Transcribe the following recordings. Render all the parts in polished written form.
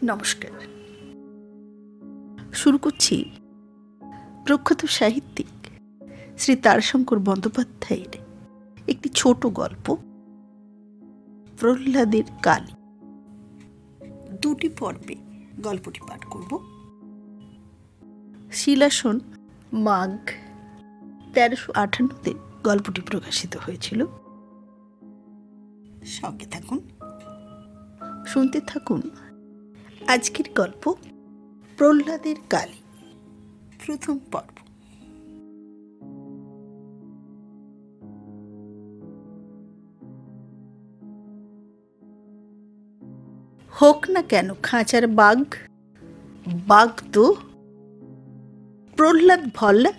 নমস্কার। শুরু করছি প্রখ্যাত সাহিত্যিক শ্রী তারাশঙ্কর বন্দ্যোপাধ্যায়ের একটি ছোট গল্প, প্রহ্লাদের কালী। দুটি পর্বে গল্পটি পাঠ করব। শিলাসন, মাঘ 1358-তে গল্পটি প্রকাশিত হয়েছিল। সঙ্গে থাকুন, শুনতে থাকুন আজকের গল্প প্রহ্লাদের কালী, প্রথম পর্ব। হোক না কেন খাঁচার বাঘ, বাঘ তো প্রহ্লাদ ভল্লা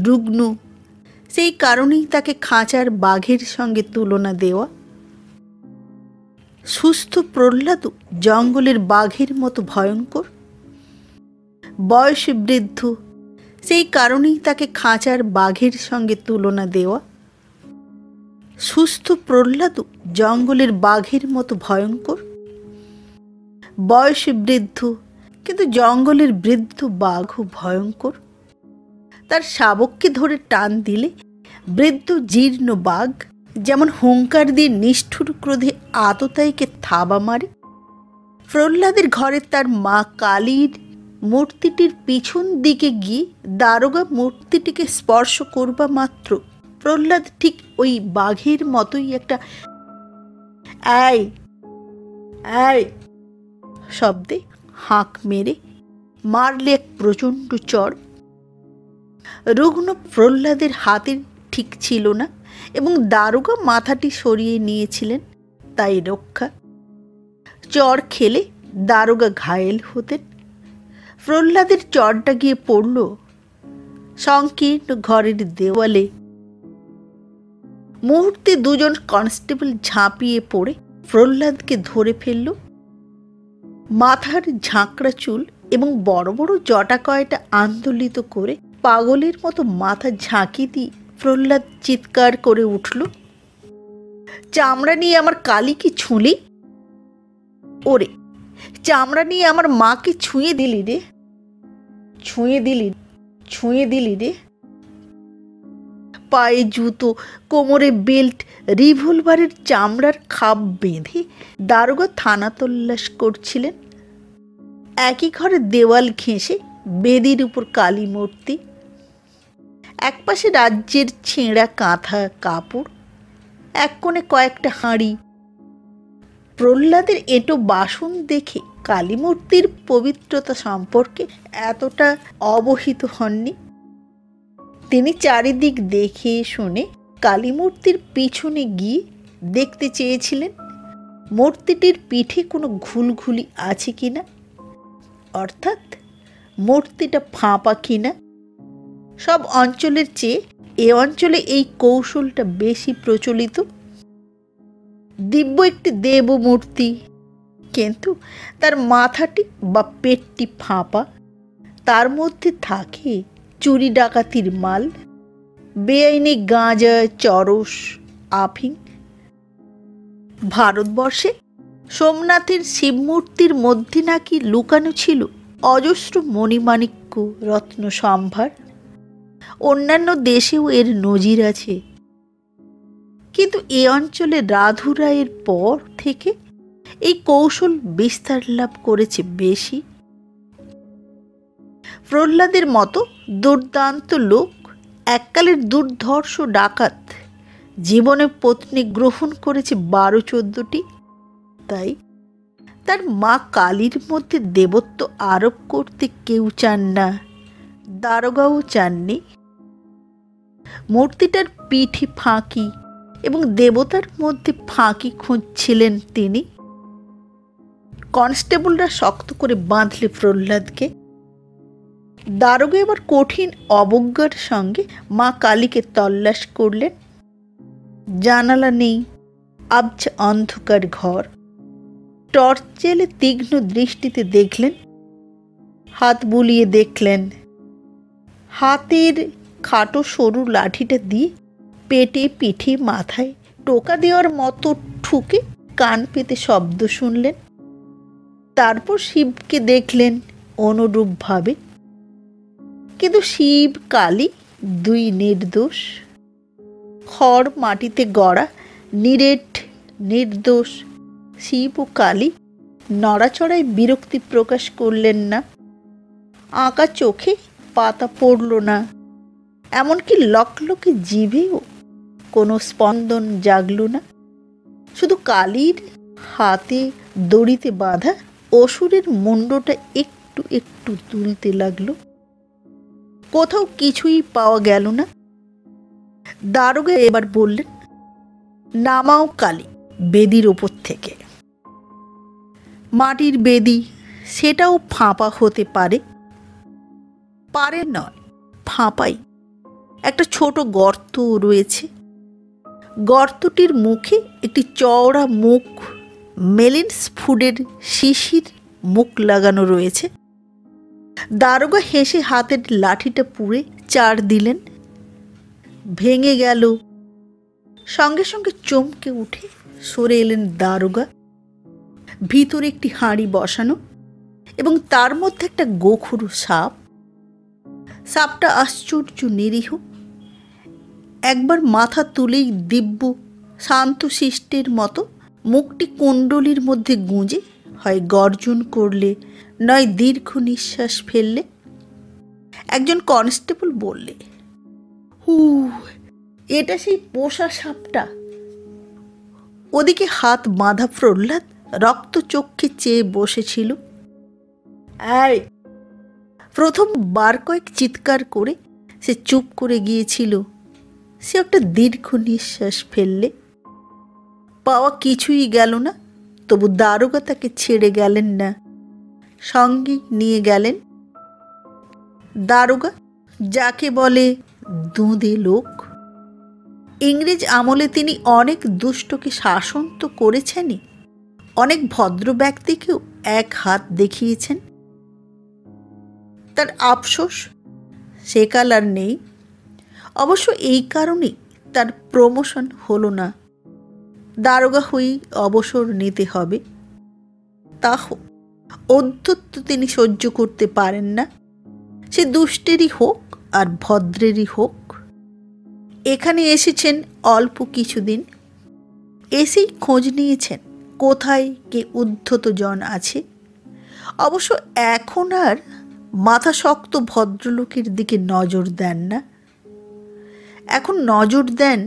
রুগ্ন, সেই কারণেই তাকে খাঁচার বাঘের সঙ্গে তুলনা দেওয়া। সুস্থ প্রহ্লাদ জঙ্গলের বাঘের মতো ভয়ঙ্কর, বয়সে বৃদ্ধ, সেই কারণেই তাকে খাঁচার বাঘের সঙ্গে তুলনা দেওয়া। সুস্থ প্রহ্লাদ জঙ্গলের বাঘের মতো ভয়ঙ্কর, বয়সে বৃদ্ধ, কিন্তু জঙ্গলের বৃদ্ধ বাঘও ভয়ঙ্কর। তার শাবককে ধরে টান দিলে বৃদ্ধ জীর্ণ বাঘ যেমন হুঙ্কার দিয়ে নিষ্ঠুর ক্রোধে আততায়ীকে থাবা মারে, প্রহ্লাদের ঘরে তার মা কালীর মূর্তিটির পিছন দিকে গিয়ে দারোগা মূর্তিটিকে স্পর্শ করবা মাত্র প্রহ্লাদ ঠিক ওই বাঘের মতোই একটা আয় আয় শব্দে হাঁক মেরে মারলে এক প্রচণ্ড চড়। রুগ্ন প্রহ্লাদের হাতের ঠিক ছিল না এবং দারোগা মাথাটি সরিয়ে নিয়েছিলেন, তাই রক্ষা। চড় খেলে দারোগা ঘায়েল হতেন। প্রহ্লাদের চড়টা গিয়ে পড়ল সংকীর্ণ ঘরের দেওয়ালে। মুহূর্তে দুজন কনস্টেবল ঝাঁপিয়ে পড়ে প্রহ্লাদকে ধরে ফেলল। মাথার ঝাঁকড়া চুল এবং বড় বড় জটা কয়টা আন্দোলিত করে পাগলের মতো মাথা ঝাঁকি দিয়ে প্রহ্লাদ চিৎকার করে উঠল, চামড়া নিয়ে আমার কালীকে ছুঁলি? ওরে, চামড়া নিয়ে আমার মাকে ছুঁয়ে দিলি রে, ছুঁয়ে দিলি রে। পায়ে জুতো, কোমরে বেল্ট, রিভলভারের চামড়ার খাপ বেঁধে দারোগা থানা তল্লাশ করছিলেন। একই ঘরে দেওয়াল ঘেঁষে বেদির উপর কালী মূর্তি, একপাশে রাজ্যের ছেঁড়া কাঁথা কাপড়, এক কোণে কয়েকটা হাঁড়ি। প্রহ্লাদের এঁটো বাসন দেখে কালী মূর্তির পবিত্রতা সম্পর্কে এতটা অবহিত হননি। তিনি চারিদিক দেখে শুনে কালী মূর্তির পিছনে গিয়ে দেখতে চেয়েছিলেন মূর্তিটির পিঠে কোনো ঘুলঘুলি আছে কিনা, অর্থাৎ মূর্তিটা ফাঁপা কিনা। সব অঞ্চলের চেয়ে এ অঞ্চলে এই কৌশলটা বেশি প্রচলিত। দিব্য একটি দেব মূর্তি, কিন্তু তার মাথাটি বা পেটটি ফাঁপা, তার মধ্যে থাকে চুরি ডাকাতির মাল, বেআইনি গাঁজা, চরস, আফিং। ভারতবর্ষে সোমনাথের শিবমূর্তির মধ্যে নাকি লুকানো ছিল অজস্র মণিমাণিক্য, রত্ন সম্ভার। অন্যান্য দেশেও এর নজির আছে, কিন্তু এ অঞ্চলে রাধু রায়ের পর থেকে এই কৌশল বিস্তার লাভ করেছে বেশি। প্রহ্লাদের মতো দুর্দান্ত লোক, এককালের দুর্ধর্ষ ডাকাত, জীবনে পত্নী গ্রহণ করেছে 12-14টি। তাই তার মা কালীর মধ্যে দেবত্ব আরোপ করতে কেউ চান না, দারোগাও চাননি। মূর্তিটার পিঠে ফাঁকি এবং দেবতার মধ্যে ফাঁকি খুঁজছিলেন তিনি। কনস্টেবলরা শক্ত করে বাঁধলে প্রহ্লাদকে। দারোগা এবার কঠিন অবজ্ঞার সঙ্গে মা কালীকে তল্লাশ করলেন। জানালা নেই, আবছা অন্ধকার ঘর। টর্চ জেলে তীক্ষ্ণ দৃষ্টিতে দেখলেন, হাত বুলিয়ে দেখলেন। হাতের খাটো সরু লাঠিটা দিয়ে পেটে, পিঠে, মাথায় টোকা দেওয়ার মতো ঠুকে কান পেতে শব্দ শুনলেন। তারপর শিবকে দেখলেন অনুরূপভাবে। কিন্তু শিব কালী দুই নির্দোষ, খড় মাটিতে গড়া নিরেট নির্দোষ শিব ও কালী নড়াচড়ায় বিরক্তি প্রকাশ করলেন না। আঁকা চোখে পাতা পড়ল না, এমনকি লকলকে জিভেও কোনো স্পন্দন জাগল না। শুধু কালীর হাতে দড়িতে বাঁধা অসুরের মুন্ডটা একটু একটু তুলতে লাগলো। কোথাও কিছুই পাওয়া গেল না। দারোগা এবার বললেন, নামাও কালী বেদির ওপর থেকে। মাটির বেদি, সেটাও ফাঁপা হতে পারে। পারে নয়, ফাঁপাই। একটা ছোট গর্ত রয়েছে। গর্তটির মুখে একটি চওড়া মুখ, মেলিন্স ফুডের শিশির মুখ লাগানো রয়েছে। দারোগা হেসে হাতের লাঠিটা পুড়ে চার দিলেন। ভেঙে গেল। সঙ্গে সঙ্গে চমকে উঠে সরে এলেন দারোগা। ভিতরে একটি হাঁড়ি বসানো এবং তার মধ্যে একটা গোখুরো সাপ। সাপটা আশ্চর্য নিরীহ। একবার মাথা তুলেই দিব্য শান্ত শিষ্টের মতো মুখটি কুণ্ডলির মধ্যে গুঁজে হয় গর্জন করলে, নয় দীর্ঘ নিঃশ্বাস ফেললে। একজন কনস্টেবল বললে, হু, এটা সেই পোষা সাপটা। ওদিকে হাত বাঁধা প্রহ্লাদ রক্ত চক্ষে চেয়ে বসেছিল। এই, প্রথম বার কয়েক চিৎকার করে সে চুপ করে গিয়েছিল। সে একটা দীর্ঘ নিঃশ্বাস ফেললে। পাওয়া কিছুই গেল না, তবু দারোগা তাকে ছেড়ে গেলেন না, সঙ্গে নিয়ে গেলেন। দারোগা, যাকে বলে দুঁদে লোক। ইংরেজ আমলে তিনি অনেক দুষ্টকে শাসন তো করেছেনই, অনেক ভদ্র ব্যক্তিকেও এক হাত দেখিয়েছেন। তার আফসোস সেকাল আর নেই। অবশ্য এই কারণেই তার প্রমোশন হলো না। দারোগা হয়েই অবসর নিতে হবে। তা হোক, অধ্যত্ব তিনি সহ্য করতে পারেন না, সে দুষ্টেরই হোক আর ভদ্রেরই হোক। এখানে এসেছেন অল্প কিছুদিন, এসেই খোঁজ নিয়েছেন কোথায় কে উদ্ধত জন আছে। অবশ্য এখন আর মাথা শক্ত ভদ্রলোকের দিকে নজর দেন না, এখন নজর দেন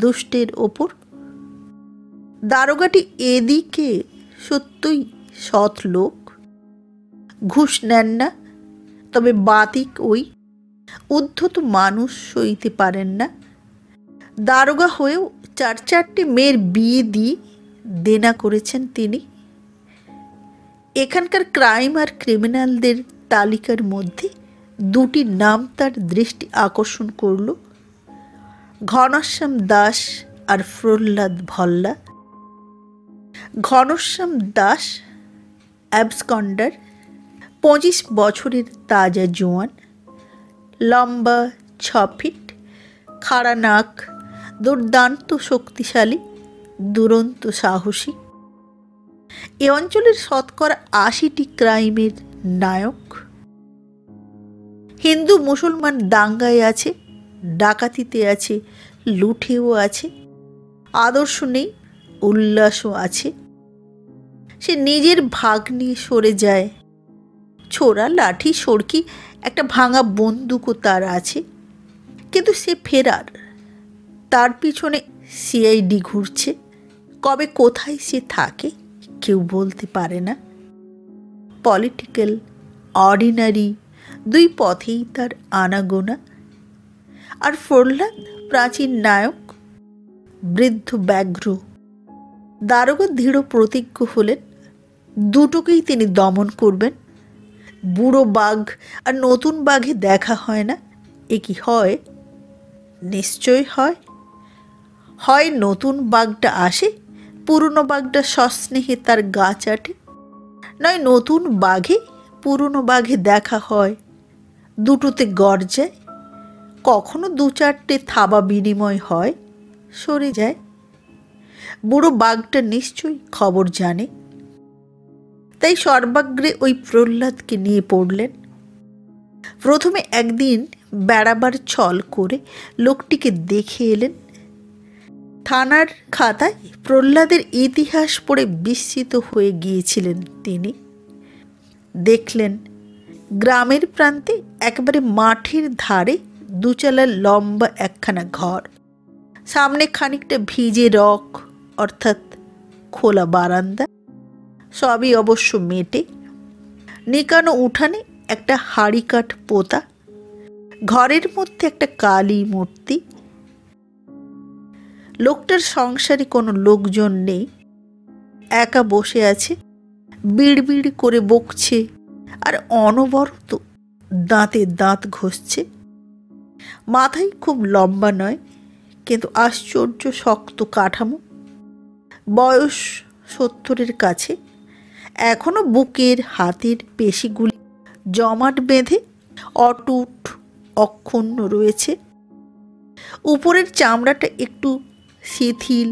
দুষ্টের ওপর। দারোগাটি এদিকে সত্যই সৎ লোক, ঘুষ নেন না, তবে বাতিক ওই উদ্ধত মানুষ সইতে পারেন না। দারোগা হয়েও 4-4টে মেয়ের বিয়ে দিয়ে দেনা করেছেন তিনি। এখানকার ক্রাইম আর ক্রিমিনালদের তালিকার মধ্যে দুটি নাম তার দৃষ্টি আকর্ষণ করল, ঘনশ্যাম দাস আর প্রহ্লাদ ভল্লা। ঘনশ্যাম দাস অ্যাবসকন্ডার, 25 বছরের তাজা জোয়ান, লম্বা 6 ফিট, খাড়া নাক, দুর্দান্ত শক্তিশালী, দুরন্ত সাহসী। এ অঞ্চলের শতকরা 80টি ক্রাইমের নায়ক। হিন্দু মুসলমান দাঙ্গায় আছে, ডাকাতিতে আছে, লুঠেও আছে। আদর্শ নেই, উল্লাসও আছে। সে নিজের ভাগ নিয়ে সরে যায়। ছোড়া, লাঠি, সড়কি, একটা ভাঙা বন্দুকও তার আছে, কিন্তু সে ফেরার। তার পিছনে সিআইডি ঘুরছে। কবে কোথায় সে থাকে কেউ বলতে পারে না। পলিটিক্যাল, অর্ডিনারি দুই পথেই তার আনাগোনা। আর প্রহ্লাদ প্রাচীন নায়ক, বৃদ্ধ ব্যাঘ্র। দারোগা দৃঢ় প্রতিজ্ঞ হলেন, দুটোকেই তিনি দমন করবেন। বুড়ো বাঘ আর নতুন বাঘে দেখা হয় না, এ কি হয়? নিশ্চয় হয়। হয় নতুন বাঘটা আসে, পুরনো বাঘটা সস্নেহে তার গা চাটে, নয় নতুন বাঘে পুরনো বাঘে দেখা হয়, দুটোতে গর্জায়। কখনো 2-4টে থাবা বিনিময় হয়, সরে যায়। বুড়ো বাঘটা নিশ্চয়ই খবর জানে। তাই সর্বাগ্রে ওই প্রহ্লাদকে নিয়ে পড়লেন। প্রথমে একদিন বেড়াবার ছল করে লোকটিকে দেখে এলেন। থানার খাতায় প্রহ্লাদের ইতিহাস পড়ে বিস্মিত হয়ে গিয়েছিলেন তিনি। দেখলেন গ্রামের প্রান্তে একেবারে মাঠের ধারে দুচালার লম্বা একখানা ঘর, সামনে খানিকটা ভিজে রক অর্থাৎ খোলা বারান্দা, সবই অবশ্য মেটে, নিকানো উঠানে একটা হাড়ি কাঠ পোতা, ঘরের মধ্যে একটা কালী মূর্তি। লোকটার সংসারে কোনো লোকজন নেই, একা বসে আছে, বিড়বিড় করে বকছে আর অনবরত দাঁতে দাঁত ঘষছে। মাথায় খুব লম্বা নয়, কিন্তু আশ্চর্য শক্ত কাঠামো। বয়স 70-এর কাছে, এখনো বুকের হাতের পেশিগুলি জমাট বেঁধে অটুট অক্ষুণ্ণ রয়েছে। উপরের চামড়াটা একটু শিথিল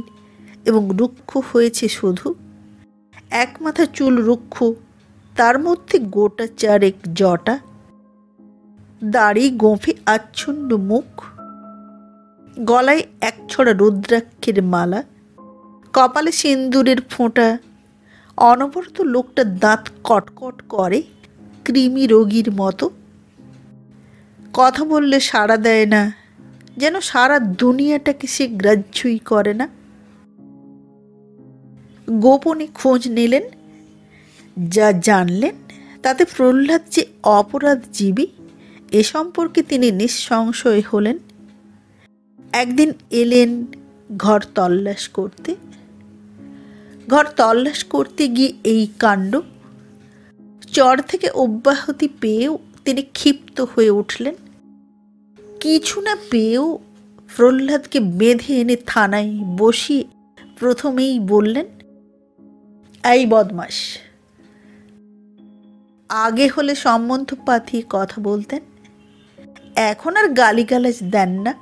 এবং রুক্ষ হয়েছে, শুধু এক মাথা চুল রুক্ষ, তার মধ্যে গোটা চারেক জটা, দাড়ি গোঁফে আচ্ছন্ন মুখ, গলায় এক ছড়া রুদ্রাক্ষের মালা, কপালে সিন্দুরের ফোঁটা। অনবরত লোকটা দাঁত কটকট করে কৃমি রোগীর মতো। কথা বললে সাড়া দেয় না, যেন সারা দুনিয়াটাকে সে গ্রাহ্যই করে না। গোপনে খোঁজ নিলেন, যা জানলেন তাতে প্রহ্লাদ যে অপরাধজীবী এ সম্পর্কে তিনি নিঃসংশয় হলেন। একদিন এলেন ঘর তল্লাশ করতে। ঘর তল্লাশ করতে গিয়ে এই কাণ্ড। চর থেকে অব্যাহতি পেয়েও তিনি ক্ষিপ্ত হয়ে উঠলেন। কিছু না পেয়েও প্রহ্লাদকে বেঁধে এনে থানায় বসিয়ে প্রথমেই বললেন, এই বদমাস। আগে হলে সম্বন্ধ পাতিয়ে কথা বলতেন, এখন আর গালিগালাজ দেন না।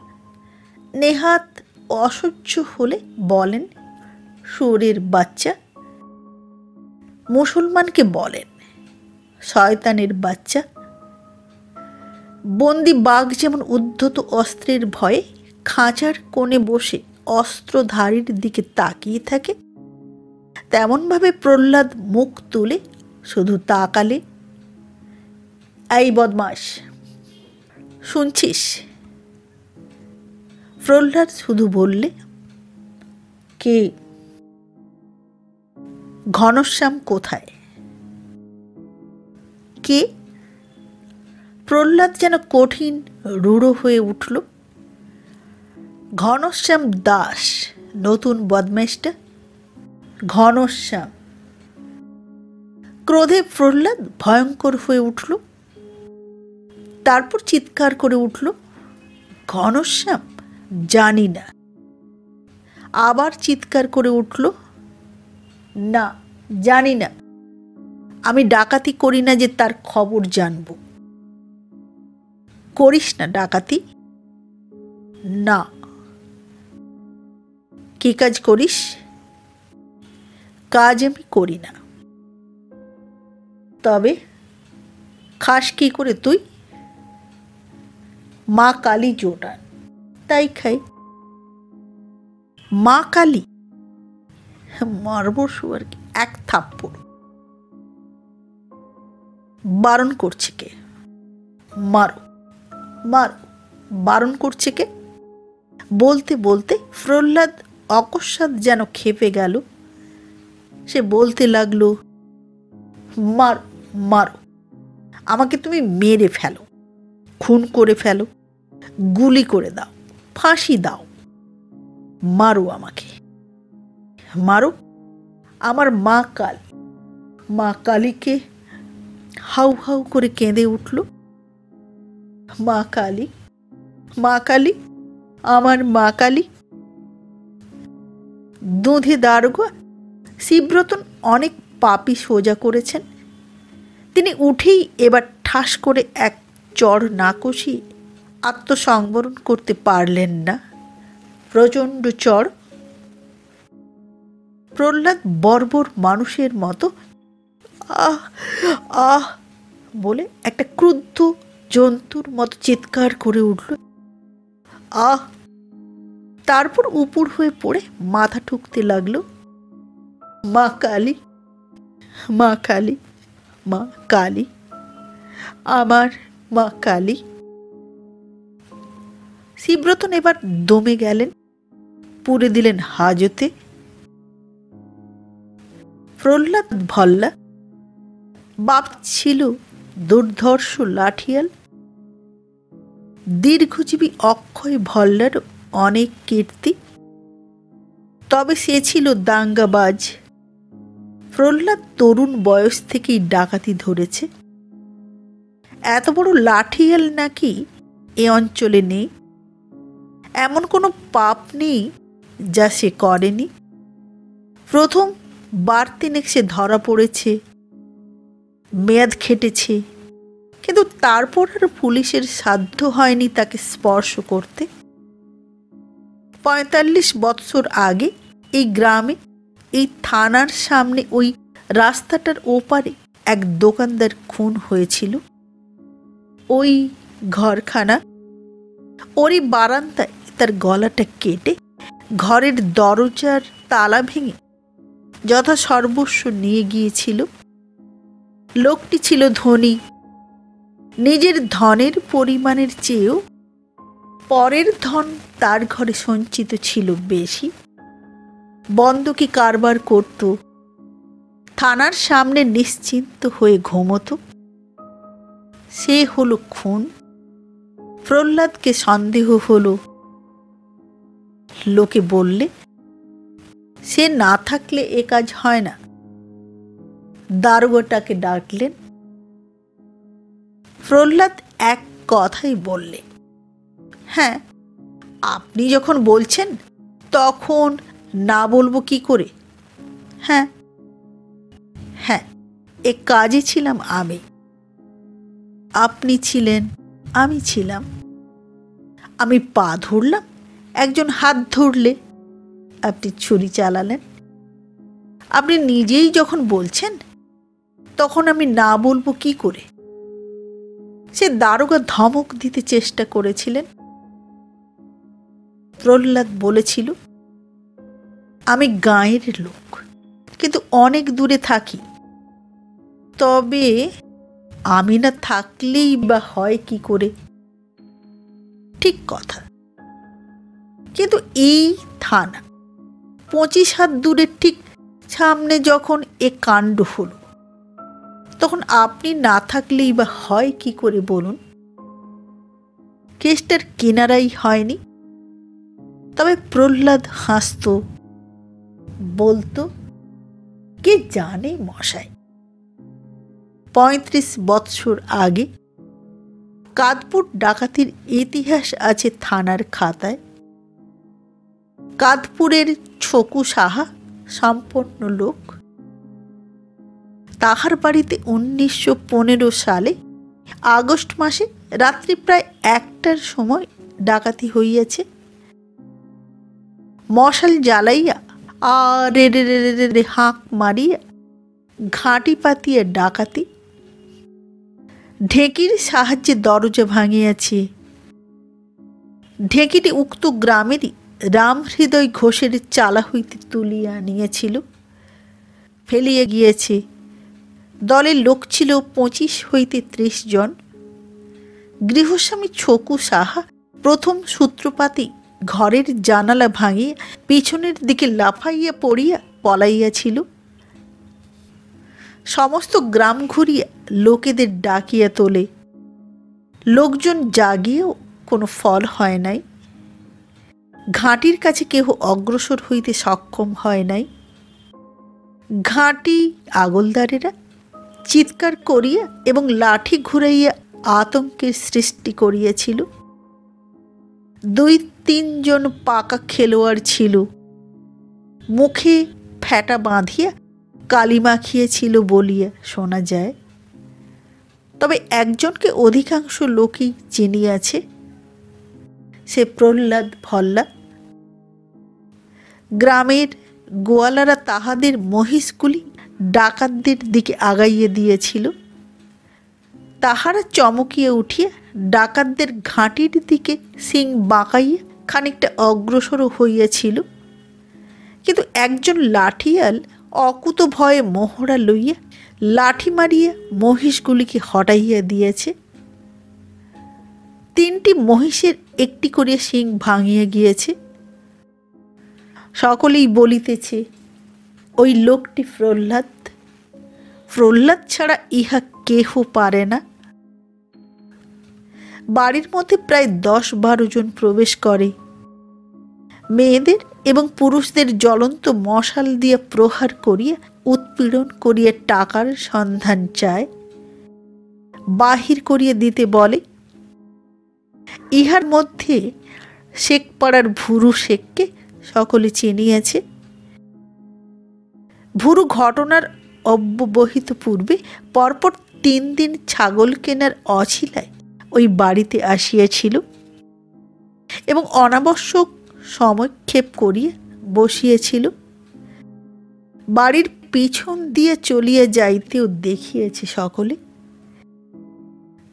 নেহাত অসহ্য হলে বলেন, শুয়োরের বাচ্চা। মুসলমানকে বলেন, শয়তানের বাচ্চা। বন্দি বাঘ যেমন উদ্ধত অস্ত্রের ভয়ে খাঁচার কোণে বসে অস্ত্রধারীর দিকে তাকিয়ে থাকে, তেমনভাবে প্রহ্লাদ মুখ তুলে শুধু তাকালে। এই বদমাস, শুনছিস? প্রহ্লাদ শুধু বললে, কে? ঘনশ্যাম কোথায়? কে? প্রহ্লাদ যেন কঠিন রূঢ় হয়ে উঠল। ঘনশ্যাম দাস, নতুন বদমাইশটা। ঘনশ্যাম। ক্রোধে প্রহ্লাদ ভয়ঙ্কর হয়ে উঠল। তারপর চিৎকার করে উঠল, ঘনশ্যাম? জানি না। আবার চিৎকার করে উঠল, না, জানি না। আমি ডাকাতি করি না যে তার খবর জানব। করিস না ডাকাতি? না। কি কাজ করিস? কাজ আমি করি না। তবে খাস কি করে তুই? মা কালী জোটান, তাই খাই। মা কালী? মারব শুয়ারকে এক থাপ্পড়। বারণ করছে কে? মারো মারো, বারণ করছে কে? বলতে বলতে প্রহ্লাদ অকস্মাৎ যেন খেপে গেল। সে বলতে লাগলো, মারো মারো, আমাকে তুমি মেরে ফেলো, খুন করে ফেলো, গুলি করে দাও, ফাঁসি দাও, মারো আমাকে, মারো। আমার মা কালী। মা কালীকে হাউ হাউ করে কেঁদে উঠল। মা কালী, মা কালী, আমার মা কালী। দুধে দারোগা শিবরতন অনেক পাপী সোজা করেছেন। তিনি উঠেই এবার ঠাস করে এক চড় না কষিয়ে আত্মসংবরণ করতে পারলেন না। প্রচণ্ড চড়। প্রহ্লাদ বর্বর মানুষের মতো আহ আহ বলে একটা ক্রুদ্ধ জন্তুর মতো চিৎকার করে উঠল। আহ! তারপর উপুড় হয়ে পড়ে মাথা ঠুকতে লাগলো। মা কালী, মা কালী, মা কালী, আমার মা কালী। শিবরতন এবার দমে গেলেন, পুরে দিলেন হাজতে। প্রহ্লাদ ভল্লা বাপ ছিল দুর্ধর্ষ লাঠিয়াল। দীর্ঘজীবী অক্ষয় ভল্লার অনেক কীর্তি, তবে সে ছিল দাঙ্গাবাজ। প্রহ্লাদ তরুণ বয়স থেকেই ডাকাতি ধরেছে। এত বড় লাঠিয়াল নাকি এ অঞ্চলে নেই। এমন কোনো পাপ নেই যা সে করেনি। প্রথম বার তিনেক সে ধরা পড়েছে, মেয়াদ খেটেছে, কিন্তু তারপর আর পুলিশের সাধ্য হয়নি তাকে স্পর্শ করতে। ৪৫ বৎসর আগে এই গ্রামে, এই থানার সামনে, ওই রাস্তাটার ওপারে এক দোকানদার খুন হয়েছিল। ওই ঘরখানা, ওরই বারান্দায় তার গলাটা কেটে ঘরের দরজার তালা ভেঙে যথা সর্বস্ব নিয়ে গিয়েছিল। লোকটি ছিল ধনী। নিজের ধনের পরিমাণের চেয়েও পরের ধন তার ঘরে সঞ্চিত ছিল বেশি। বন্ধকি কারবার করত, থানার সামনে নিশ্চিন্ত হয়ে ঘুমোতো। সে হলো খুন। প্রহ্লাদকে সন্দেহ হলো। লোকে বললে সে না থাকলে এ কাজ হয় না। দারোগাটাকে ডাকলেন। প্রহ্লাদ এক কথাই বললে, হ্যাঁ, আপনি যখন বলছেন তখন না বলবো কি করে? হ্যাঁ হ্যাঁ, এ কাজে ছিলাম আমি, আপনি ছিলেন, আমি ছিলাম। আমি পা ধরলাম, একজন হাত ধরলে, আপনি ছুরি চালালেন। আপনি নিজেই যখন বলছেন তখন আমি না বলবো কি করে? সে দারোগা ধমক দিতে চেষ্টা করেছিলেন। প্রহ্লাদ বলেছিল, আমি গাঁয়ের লোক, কিন্তু অনেক দূরে থাকি। তবে আমি না থাকলেই বা হয় কি করে? ঠিক কথা, কিন্তু এই থানা ২৫ হাত দূরের ঠিক সামনে যখন এ কাণ্ড হলো, তখন আপনি না থাকলেই বা হয় কি করে বলুন? কেসটার কিনারাই হয়নি। তবে প্রহ্লাদ হাসত, বলতো, কে জানে মশাই, ৩৫ বৎসর আগে কাদপুর ডাকাতির ইতিহাস আছে থানার খাতায়। কাদপুরের ছকু সাহা সম্পন্ন লোক। তাহার বাড়িতে ১৯১৫ সালে আগস্ট মাসে রাত্রি প্রায় ১টার সময় ডাকাতি হইয়াছে। মশাল জ্বালাইয়া আরে রে রে রে রে হাঁক মারিয়া ঘাঁটি পাতিয়া ডাকাতি। ঢেঁকির সাহায্যে দরজা ভাঙিয়াছে। ঢেঁকিটি উক্ত গ্রামেরই রামহৃদয় ঘোষের চালা হইতে তুলিয়া আনিয়াছিল, ফেলিয়া গিয়েছে। দলের লোক ছিল ২৫ হইতে ৩০ জন। গৃহস্বামী ছকু সাহা প্রথম সূত্রপাতেই ঘরের জানালা ভাঙিয়া পিছনের দিকে লাফাইয়া পড়িয়া পলাইয়াছিল। সমস্ত গ্রাম ঘুরিয়া লোকেদের ডাকিয়া তোলে। লোকজন জাগিয়েও কোনো ফল হয় নাই। ঘাঁটির কাছে কেহ অগ্রসর হইতে সক্ষম হয় নাই। ঘাঁটি আগলদারেরা চিৎকার করিয়া এবং লাঠি ঘুরাইয়া আতঙ্কের সৃষ্টি করিয়াছিল। ২-৩ জন পাকা খেলোয়াড় ছিল, মুখে ফ্যাটা বাঁধিয়া কালি মাখিয়েছিল বলিয়া শোনা যায়। তবে একজনকে অধিকাংশ লোকই চিনিয়াছে, সে প্রহ্লাদ ভল্লা। গ্রামের গোয়ালারা তাহাদের মহিষগুলি ডাকাতদের দিকে আগাইয়ে দিয়েছিল। তাহারা চমকিয়ে উঠিয়া ডাকাতদের ঘাঁটির দিকে সিং বাঁকাইয়া খানিকটা অগ্রসর হইয়াছিল, কিন্তু একজন লাঠিয়াল অকুত ভয়ে মোহরা লইয়া লাঠি মারিয়া মহিষগুলিকে হটাইয়া দিয়েছে। 3টি মহিষের একটি করিয়া শিং ভাঙিয়া গিয়েছে। সকলেই বলিতেছে, ওই লোকটি প্রহ্লাদ, প্রহ্লাদ ছাড়া ইহা কেহ পারে না। বাড়ির মধ্যে প্রায় 10-12 জন প্রবেশ করে। মেয়েদের এবং পুরুষদের জ্বলন্ত মশাল দিয়া প্রহার করিয়া উৎপীড়ন করিয়া টাকার সন্ধান চায়, বাহির করিয়া দিতে বলে। ইহার মধ্যে শেখপাড়ার ভুরু শেখকে সকলে চিনিয়াছে। ভুরু ঘটনার অব্যবহিত পূর্বে পরপর 3 দিন ছাগল কেনার অছিলায় ওই বাড়িতে আসিয়াছিল এবং অনাবশ্যক সময়ক্ষেপ করিয়া বসিয়েছিল। বাড়ির পিছন দিয়ে চলিয়া যাইতেও দেখিয়েছে সকলে।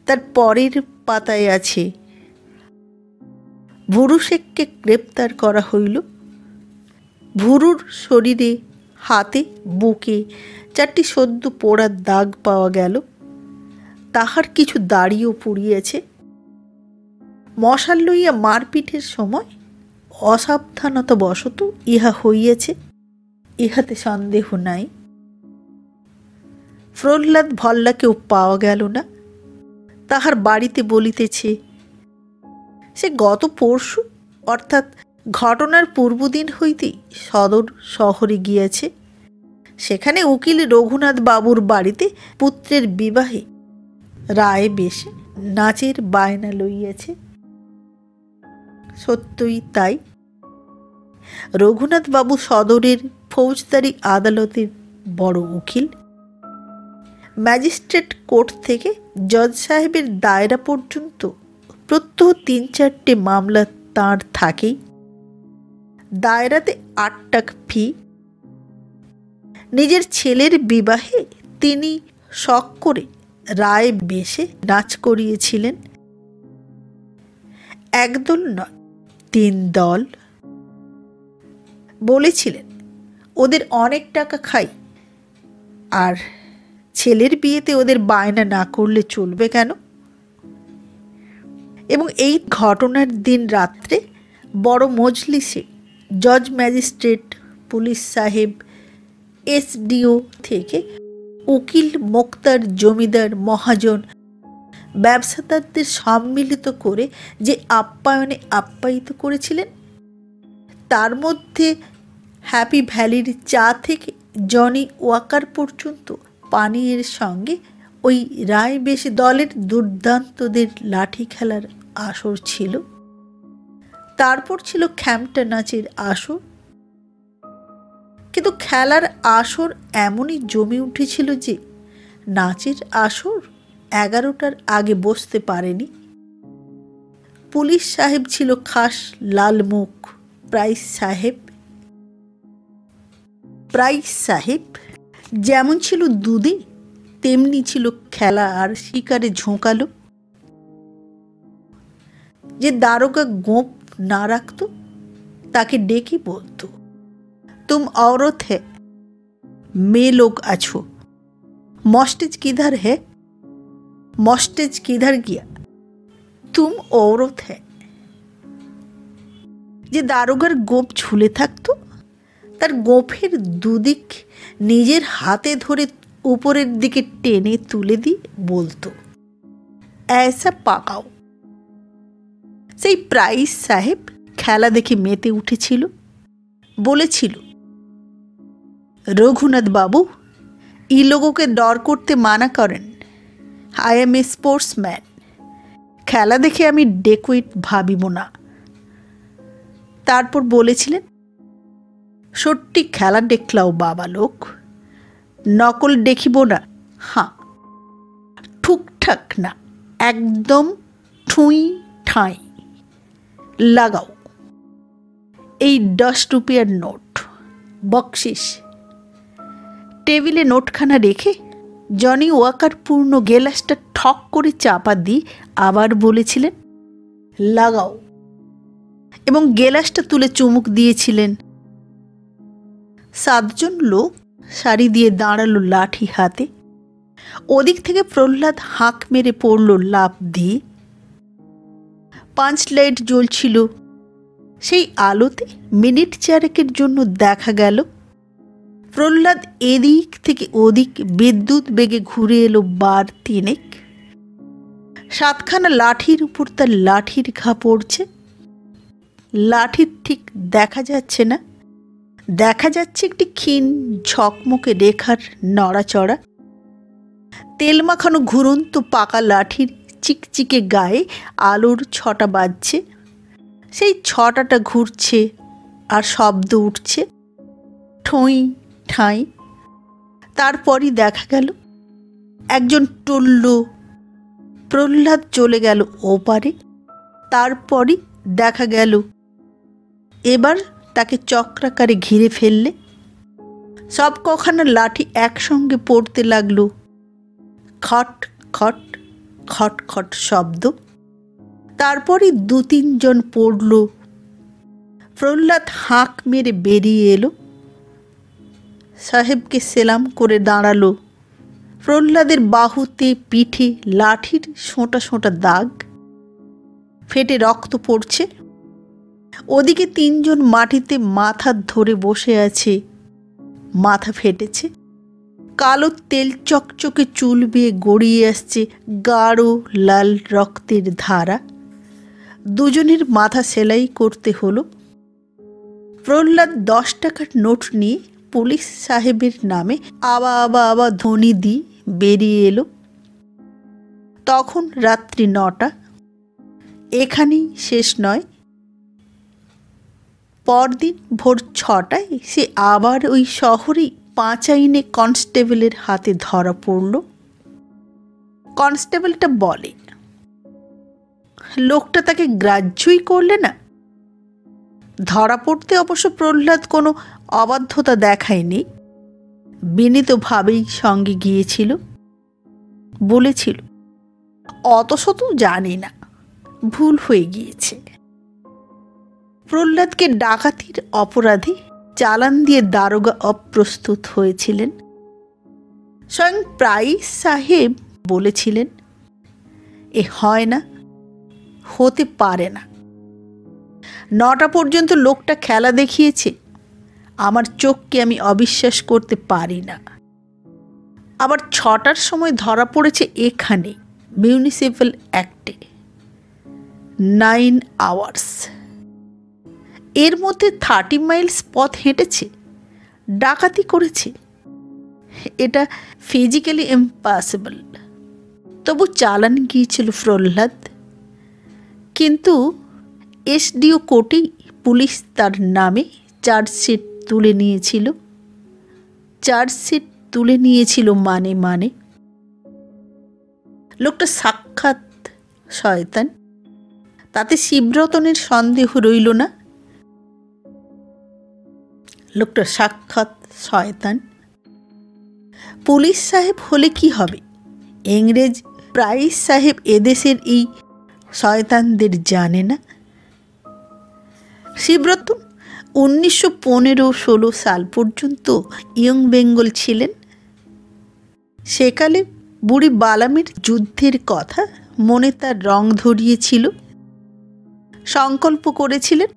তার পরের পাতায় আছে, ভুরু শেখকে গ্রেপ্তার করা হইল। ভুরুর শরীরে, হাতে, বুকে 4টি সদ্য পোড়ার দাগ পাওয়া গেল। তাহার কিছু দাড়িও পুড়িয়েছে। মশাল লইয়া মারপিটের সময় অসাবধানতাবশত ইহা হইয়াছে, ইহাতে সন্দেহ নাই। প্রহ্লাদ ভল্লাকেও পাওয়া গেল না। তাহার বাড়িতে বলিতেছে, সে গত পরশু অর্থাৎ ঘটনার পূর্বদিন হইতেই সদর শহরে গিয়াছে। সেখানে উকিল রঘুনাথ বাবুর বাড়িতে পুত্রের বিবাহে রায় বেশে নাচের বায়না লইয়াছে। সত্যই তাই। রঘুনাথ বাবু সদরের ফৌজদারি আদালতের বড় উকিল। ম্যাজিস্ট্রেট কোর্ট থেকে জজ সাহেবের দায়রা পর্যন্ত প্রত্যহ 3-4টে মামলা তাঁর থাকেই। দায়রাতে 8 টাকা ফি। নিজের ছেলের বিবাহে তিনি শখ করে রায় বেশে নাচ করিয়েছিলেন। 1 দল নয়, 3 দল। বলেছিলেন, ওদের অনেক টাকা খাই, আর ছেলের বিয়েতে ওদের বায়না না করলে চলবে কেন? এবং এই ঘটনার দিন রাত্রে বড় মজলিসে জজ, ম্যাজিস্ট্রেট, পুলিশ সাহেব, SDO থেকে উকিল, মোক্তার, জমিদার, মহাজন, ব্যবসাদারদের সম্মিলিত করে যে আপ্যায়নে আপ্যায়িত করেছিলেন, তার মধ্যে হ্যাপি ভ্যালির চা থেকে জনি ওয়াকার পর্যন্ত পানীয়ের সঙ্গে ওই রায় বেশি দলের দুর্দান্তদের লাঠি খেলার আসর ছিল। তারপর ছিল খ্যামটা নাচের আসর। কিন্তু খেলার আসর এমনই জমে উঠেছিল যে নাচের আসর 11টার আগে বসতে পারেনি। পুলিশ সাহেব ছিল খাস লালমুখ প্রাইস সাহেব। প্রাইস সাহেব যেমন ছিল দুধে, তেমনি ছিল খেলা আর শিকারে ঝোঁকালো। যে দারোগা গোঁপ না রাখত তাকে ডেকে বলতো, तुम औरत है, मैं लोग अच्छो, मॉस्टेज किधर है, मॉस्टेज किधर गया, तुम औरत है। যে দারোগার গোপ ঝুলে থাকতো তার গোফের দুদিক নিজের হাতে ধরে উপরের দিকে টেনে তুলে দিয়ে বলতো, ऐसा পাকাও। সেই প্রাইস সাহেব খেলা দেখে মেতে উঠেছিল। বলেছিল, রঘুনাথ বাবু ই লোগোকে ডর করতে মানা করেন। I M A sportsman. খেলা দেখে আমি ডেকুইট ভাবিব না। তারপর বলেছিলেন, সত্যি খেলা দেখলাও বাবা লোক, নকল দেখিব না। হ্যাঁ, ঠুকঠাক না, একদম ঠুঁই ঠাঁই লাগাও। এই 10 রুপিয়ার নোট বকশিস। টেবিলে নোটখানা রেখে জনি ওয়াকার পূর্ণ গেলাসটা ঠক করে চাপা দিয়ে আবার বলেছিলেন, লাগাও, এবং গেলাসটা তুলে চুমুক দিয়েছিলেন। 7 জন লোক সারি দিয়ে দাঁড়ালো লাঠি হাতে। ওদিক থেকে প্রহ্লাদ হাঁক মেরে পড়ল লাফ দিয়ে। 5 লাইট জ্বলছিল। সেই আলোতে মিনিট 4 জন্য দেখা গেল প্রহ্লাদ এদিক থেকে ওদিক বিদ্যুৎ বেগে ঘুরে এলো 12 তিনেক। 7খানা লাঠির উপর তার লাঠির ঘা পড়ছে। লাঠির ঠিক দেখা যাচ্ছে না, দেখা যাচ্ছে একটি ক্ষীণ ঝকমকে রেখার নড়াচড়া। তেল মাখানো ঘুরন্ত পাকা লাঠির চিকচিকে গায়ে আলোর ছটা বাজছে। সেই ছটাটা ঘুরছে আর শব্দ উঠছে, ঠোঁই ঠাঁই। তারপরই দেখা গেল একজন টুল্ল। প্রহ্লাদ চলে গেল ওপারে। তারপরই দেখা গেল এবার তাকে চক্রাকারে ঘিরে ফেললে। সব কখানা লাঠি একসঙ্গে পড়তে লাগলো। খট খট খট খট শব্দ। তারপরই 2-3 জন পড়ল। প্রহ্লাদ হাঁক মেরে বেরিয়ে এলো। সাহেবকে সেলাম করে দাঁড়ালো। প্রহ্লাদের বাহুতে পিঠে লাঠির সোঁটা সোঁটা দাগ, ফেটে রক্ত পড়ছে। ওদিকে 3 জন মাটিতে মাথা ধরে বসে আছে। মাথা ফেটেছে। কালো তেল চকচকে চুল বেয়ে গড়িয়ে আসছে গাঢ় লাল রক্তের ধারা। 2 জনের মাথা সেলাই করতে হলো। প্রহ্লাদ 10 টাকার নোট নিয়ে পুলিশ সাহেবের নামে আবা আবা আবা ধ্বনি দিয়ে বেরিয়ে এলো। তখন রাত্রি 9টা। এখানেই শেষ নয়। পরদিন ভোর 6টায় সে আবার ওই শহরেই 5 আইনে কনস্টেবলের হাতে ধরা পড়ল। কনস্টেবলটা বলে, লোকটা তাকে গ্রাহ্যই করলে না। ধরা পড়তে অবশ্য প্রহ্লাদ কোনো অবাধ্যতা দেখায়নি। বিনীতভাবেই সঙ্গে গিয়েছিল। বলেছিল, অত শত জানি না, ভুল হয়ে গিয়েছে। প্রহ্লাদকে ডাকাতির অপরাধে চালান দিয়ে দারোগা অপ্রস্তুত হয়েছিলেন। স্বয়ং প্রাইস সাহেব বলেছিলেন, এ হয় না, হতে পারে না। 9টা পর্যন্ত লোকটা খেলা দেখিয়েছে। আমার চোখকে আমি অবিশ্বাস করতে পারি না। আবার 6টার সময় ধরা পড়েছে এখানে মিউনিসিপ্যাল অ্যাক্টে। 9 আওয়ার্স। এর মধ্যে 30 মাইলস পথ হেঁটেছে, ডাকাতি করেছে। এটা ফিজিক্যালি ইম্পসিবল। তবু চালান গিয়েছিল প্রহ্লাদ। কিন্তু এসডিও কোর্টেই পুলিশ তার নামে চার্জশিট তুলে নিয়েছিল। চার্জশিট তুলে নিয়েছিল মানে লোকটা সাক্ষাৎ শয়তান। তাতে শিবরতনের সন্দেহ রইল না। লোকটা সাক্ষাৎ শয়তান। পুলিশ সাহেব হলে কি হবে? ইংরেজ প্রাইস সাহেব এদেশের এই শয়তানদের জানে না। শিবরতন 1915-16 সাল পর্যন্ত ইয়ং বেঙ্গল ছিলেন। সেকালে বুড়ি বালামের যুদ্ধের কথা মনে তার রং ধরিয়েছিল। সংকল্প করেছিলেন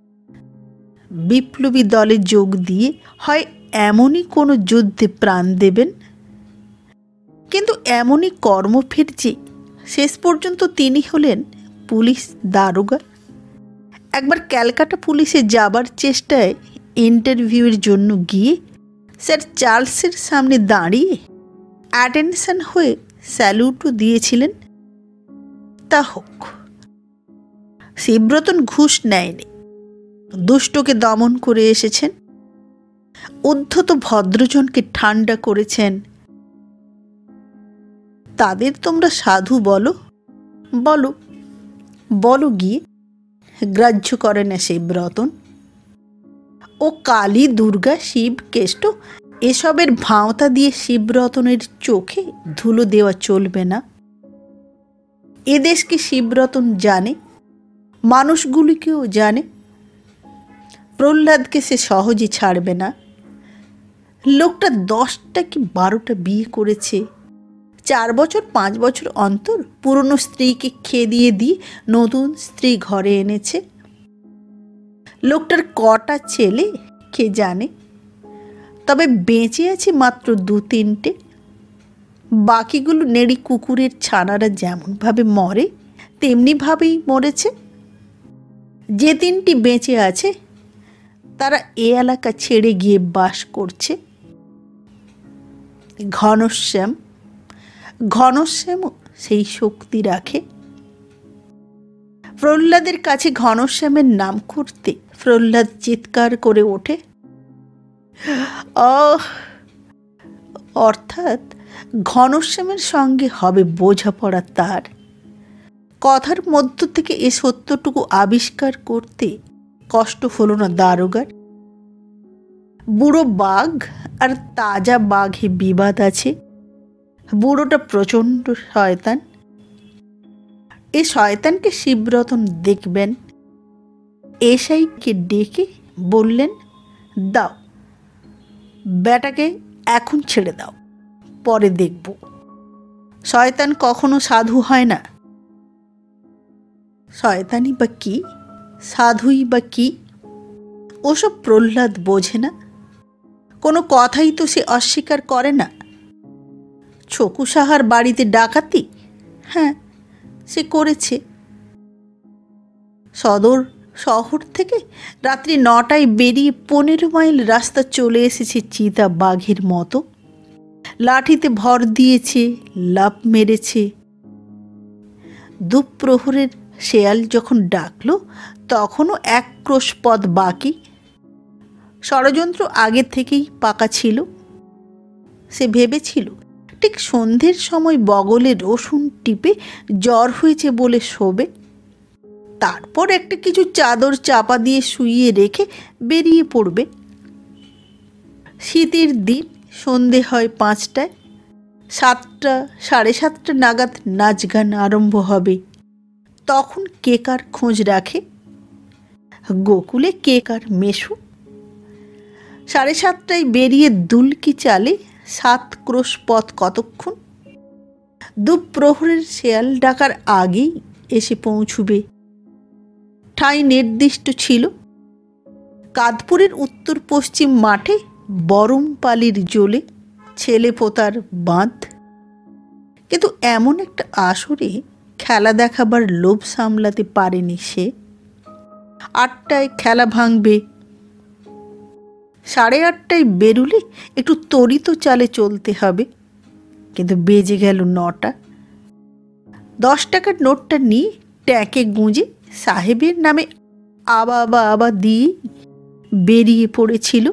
বিপ্লবী দলে যোগ দিয়ে হয় এমনই কোনো যুদ্ধে প্রাণ দেবেন। কিন্তু এমনই কর্মফের যে শেষ পর্যন্ত তিনি হলেন পুলিশ দারোগা। একবার ক্যালকাটা পুলিশে যাবার চেষ্টায় ইন্টারভিউয়ের জন্য গিয়ে স্যার চার্লসের সামনে দাঁড়িয়ে অ্যাটেনশন হয়ে স্যালুটও দিয়েছিলেন। তা হোক, শিবরতন ঘুষ নেয়নি, দুষ্টকে দমন করে এসেছেন, উদ্ধত ভদ্রজনকে ঠান্ডা করেছেন। তাদের তোমরা সাধু বলো, বলো বলো গিয়ে, গ্রাহ্য করে না শিবরতন। ও কালী দুর্গা শিব কেষ্ট এসবের ভাঁওতা দিয়ে শিবরতনের চোখে ধুলো দেওয়া চলবে না। এদেশকে শিবরতন জানে, মানুষগুলিকেও জানে। প্রহ্লাদকে সে সহজে ছাড়বে না। লোকটা 10টা কি 12টা বিয়ে করেছে। 4 বছর 5 বছর অন্তর পুরনো স্ত্রীকে খেদিয়ে দিয়ে নতুন স্ত্রী ঘরে এনেছে। লোকটার কটা ছেলে কে জানে, তবে বেঁচে আছে মাত্র 2-3টে। বাকিগুলো নেড়ি কুকুরের ছানারা যেমনভাবে মরে তেমনিভাবেই মরেছে। যে 3টি বেঁচে আছে তারা এ এলাকা ছেড়ে গিয়ে বাস করছে। ঘনশ্যামও সেই শক্তি রাখে। প্রহ্লাদের কাছে ঘনশ্যামের নাম করতে প্রহ্লাদ চিৎকার করে ওঠে, অর্থাৎ ঘনশ্যামের সঙ্গে হবে বোঝাপড়া তার। কথার মধ্য থেকে এ সত্যটুকু আবিষ্কার করতে কষ্ট হলো না দারোগার। বুড়ো বাঘ আর তাজা বাঘে বিবাদ আছে। বুড়োটা প্রচণ্ড শয়তান। এ শয়তানকে শিবরতন দেখবেন। এসআইকে ডেকে বললেন, দাও বেটাকে এখন ছেড়ে দাও, পরে দেখব। শয়তান কখনো সাধু হয় না। শয়তানি বা কি, সাধুই বা কি, ওসব প্রহ্লাদ বোঝে না। কোনো কথাই তো সে অস্বীকার করে না। ছকু সাহার বাড়িতে ডাকাতি, হ্যাঁ সে করেছে। সদর শহর থেকে রাত্রি 9টায় বেরিয়ে 15 মাইল রাস্তা চলে এসেছে চিতা বাঘের মতো। লাঠিতে ভর দিয়েছে, লাফ মেরেছে। দুপ্রহরের শেয়াল যখন ডাকলো তখনও 1 ক্রোশ পথ বাকি। ষড়যন্ত্র আগে থেকেই পাকা ছিল। সে ভেবেছিল ঠিক সন্ধ্যের সময় বগলে রসুন টিপে জ্বর হয়েছে বলে শোবে, তারপর একটা কিছু চাদর চাপা দিয়ে শুইয়ে রেখে বেরিয়ে পড়বে। শীতের দিন সন্ধে হয় 5টায়। 7টা 7:30 নাগাদ নাচ গান আরম্ভ হবে। তখন কে কার খোঁজ রাখে? গোকুলে কে কার মেশো। 7:30টায় বেরিয়ে দুলকি চালে 7 ক্রোশ পথ কতক্ষণ? দুপ্রহরের শেয়াল ডাকার আগেই এসে পৌঁছবে। ঠাঁই নির্দিষ্ট ছিল। কাদপুরের উত্তর পশ্চিম মাঠে বরমপালির জোলে ছেলে পোতার বাঁধ। কিন্তু এমন একটা আসরে খেলা দেখাবার লোভ সামলাতে পারেনি সে। 8টায় খেলা ভাঙবে। 8:30টায় বেরুলে একটু তরিত চালে চলতে হবে। কিন্তু বেজে গেল 9টা। 10 টাকার নোটটা নিয়ে ট্যাঁকে গুঁজে সাহেবের নামে আবা দিয়ে বেরিয়ে পড়েছিল।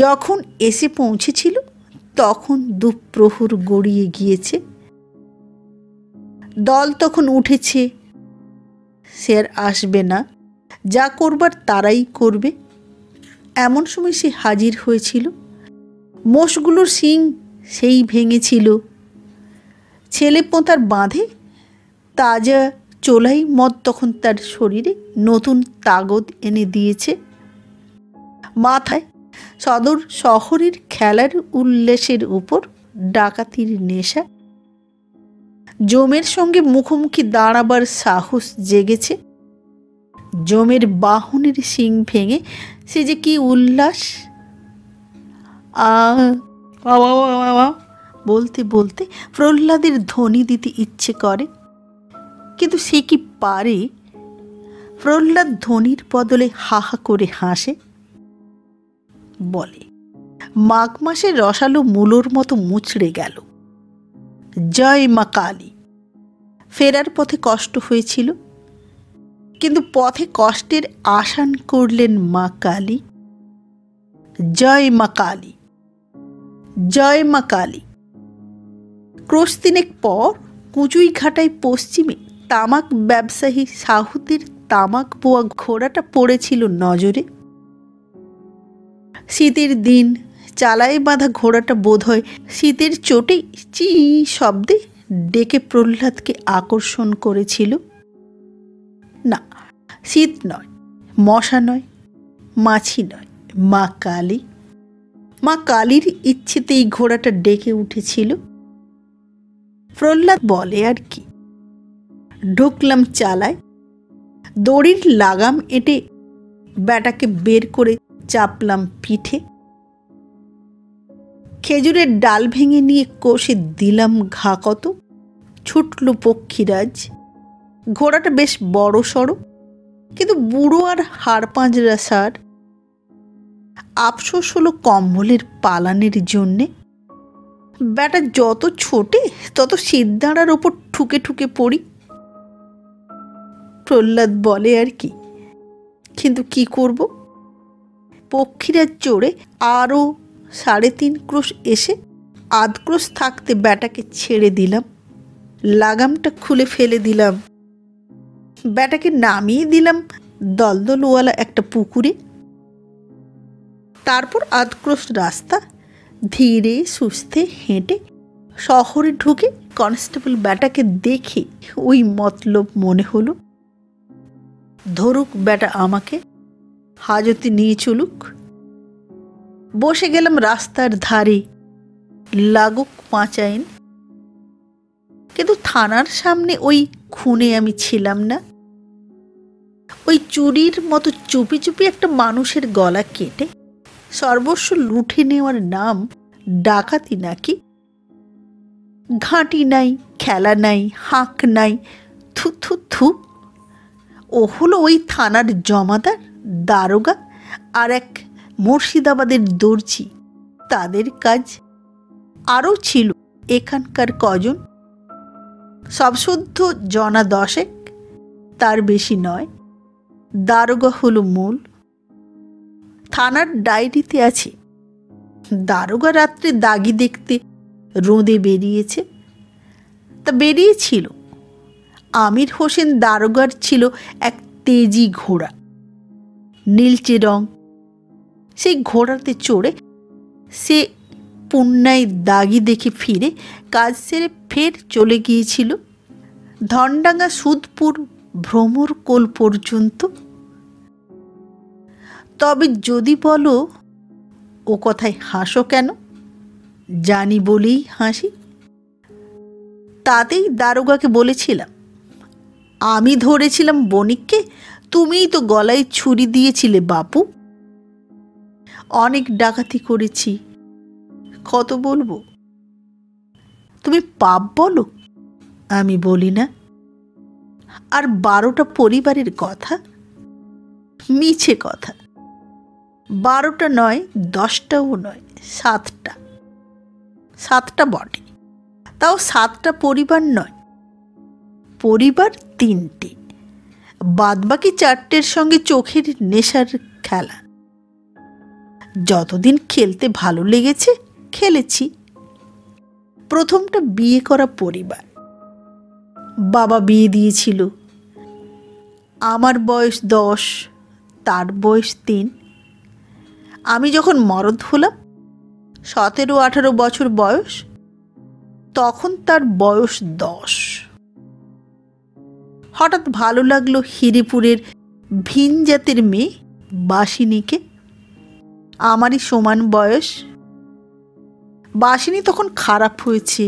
যখন এসে পৌঁছেছিল তখন দুপ্রহর গড়িয়ে গিয়েছে। দল তখন উঠেছে। সে আর আসবে না, যা করবার তারাই করবে। এমন সময় সে হাজির হয়েছিল। মোষগুলোর শিং সেই ভেঙেছিল। ছেলে পোঁতার বাঁধে তাজা চোলাই মদ তখন তার শরীরে নতুন তাগদ এনে দিয়েছে। মাথায় সদর শহরের খেলার উল্লাসের উপর ডাকাতির নেশা। জমের সঙ্গে মুখোমুখি দাঁড়াবার সাহস জেগেছে। জমের বাহনের শিং ভেঙে সে যে কি উল্লাস! বলতে বলতে প্রহ্লাদের ধ্বনি দিতে ইচ্ছে করে, কিন্তু সে কি পারে? প্রহ্লাদ ধ্বনির বদলে হাহা করে হাসে। বলে, মাঘ মাসে রসালো মূলোর মতো মুচড়ে গেল। জয় মা কালী। ফেরার পথে কষ্ট হয়েছিল, কিন্তু পথে কষ্টের আসান করলেন মা কালী। জয় মা কালী, জয় মা কালী। ক্রোশ 3 পর কুচুইঘাটায় পশ্চিমে তামাক ব্যবসায়ী সাহুদের তামাক বোয়া ঘোড়াটা পড়েছিল নজরে। শীতের দিন চালায় বাঁধা ঘোড়াটা বোধহয় শীতের চোটেই চি শব্দে ডেকে প্রহ্লাদকে আকর্ষণ করেছিল। না, শীত নয়, মশা নয়, মাছি নয়, মা কালী। মা কালীর ইচ্ছেতেই ঘোড়াটা ডেকে উঠেছিল। প্রহ্লাদ বলে আর কি। ঢুকলাম চালায়, দড়ির লাগাম এঁটে ব্যাটাকে বের করে চাপলাম পিঠে। খেজুরের ডাল ভেঙে নিয়ে কষে দিলাম ঘা কত। ছুটল পক্ষীরাজ। ঘোড়াটা বেশ বড় সড়ো, কিন্তু বুড়ো আর হাড় পাঁজরা সার। আফসোস হলো কম্বলের পালানের জন্যে। ব্যাটা যত ছোটে তত সিদ্ধাঁড়ার ওপর ঠুকে ঠুকে পড়ি। প্রহ্লাদ বলে আর কি, কিন্তু কি করব? পক্ষীরাজ চড়ে আরও 3.5 ক্রোশ এসে 1/2 ক্রোশ থাকতে ব্যাটাকে ছেড়ে দিলাম। লাগামটা খুলে ফেলে দিলাম। ব্যাটাকে নামিয়ে দিলাম দলদলওয়ালা একটা পুকুরে। তারপর 1/2 ক্রোশ রাস্তা ধীরে সুস্থে হেঁটে শহরে ঢুকে কনস্টেবল ব্যাটাকে দেখে ওই মতলব মনে হলো। ধরুক ব্যাটা আমাকে, হাজতে নিয়ে চলুক। বসে গেলাম রাস্তার ধারে, লাগুক 5 আইন। কিন্তু থানার সামনে ওই খুনে আমি ছিলাম না। ওই চুরির মতো চুপি চুপি একটা মানুষের গলা কেটে সর্বস্ব লুঠে নেওয়ার নাম ডাকাতি নাকি? ঘাঁটি নাই, খেলা নাই, হাঁক নাই, থু থু থু। ও হলো ওই থানার জমাদার, দারোগা আর এক মুর্শিদাবাদের দর্জি। তাদের কাজ। আরও ছিল এখানকার কজন, সব শুদ্ধ জনা 10, তার বেশি নয়। দারোগা হলো মূল। থানার ডায়েরিতে আছে, দারোগা রাত্রে দাগি দেখতে রোদে বেরিয়েছে। তা বেরিয়েছিল। আমির হোসেন দারোগার ছিল এক তেজি ঘোড়া, নীলচে রং। সেই ঘোড়াতে চড়ে সে পুণ্যায় দাগি দেখে ফিরে কাজ সেরে ফের চলে গিয়েছিল ধনডাঙ্গা সুদপুর ভ্রমর কোল পর্যন্ত। তবে যদি বলো ও কথায় হাসো কেন, জানি বলেই হাসি। তাতেই দারোগাকে বলেছিলাম, আমি ধরেছিলাম বণিককে, তুমিই তো গলায় ছুরি দিয়েছিলে বাপু। অনেক ডাকাতি করেছি, কত বলবো? তুমি পাপ বলো, আমি বলি না। আর 12টা পরিবারের কথা, মিছে কথা। 12টা নয়, 10টাও নয়, 7টা। 7টা বটে, তাও 7টা পরিবার নয়, পরিবার 3টে, বাদবাকি 4টের সঙ্গে চোখের নেশার খেলা। যতদিন খেলতে ভালো লেগেছে খেলেছি। প্রথমটা বিয়ে করা পরিবার। বাবা বিয়ে দিয়েছিল। আমার বয়স 10, তার বয়স 3। আমি যখন মরদ হলাম, 17-18 বছর বয়স, তখন তার বয়স 10। হঠাৎ ভালো লাগলো হিরিপুরের ভিন জাতের মেয়ে বাসিনীকে। আমারই সমান বয়স। বাসিনী তখন খারাপ হয়েছে।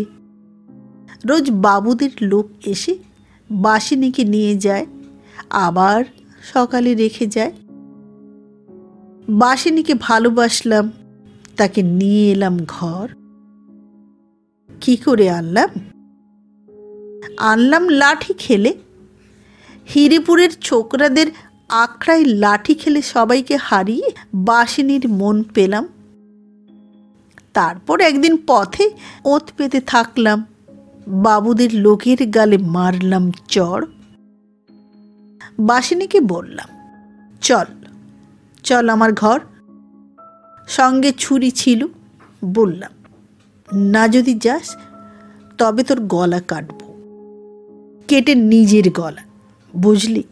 রোজ বাবুদের লোক এসে বাসিনীকে নিয়ে যায়, আবার সকালে রেখে যায়। বাসিনীকে ভালোবাসলাম, তাকে নিয়ে এলাম ঘর। কি করে আনলাম লাঠি খেলে। হিরিপুরের ছোকরাদের আখড়ায় লাঠি খেলে সবাইকে হারিয়ে বাসিনীর মন পেলাম। তারপর একদিন পথে ওত পেতে থাকলাম, বাবুদের লোকের গালে মারলাম চড়। বাসিনীকে বললাম, চল চল আমার ঘর। সঙ্গে ছুরি ছিল। বললাম, না যদি যাস তবে তোর গলা কাটব, কেটে নিজের গলা, বুঝলি?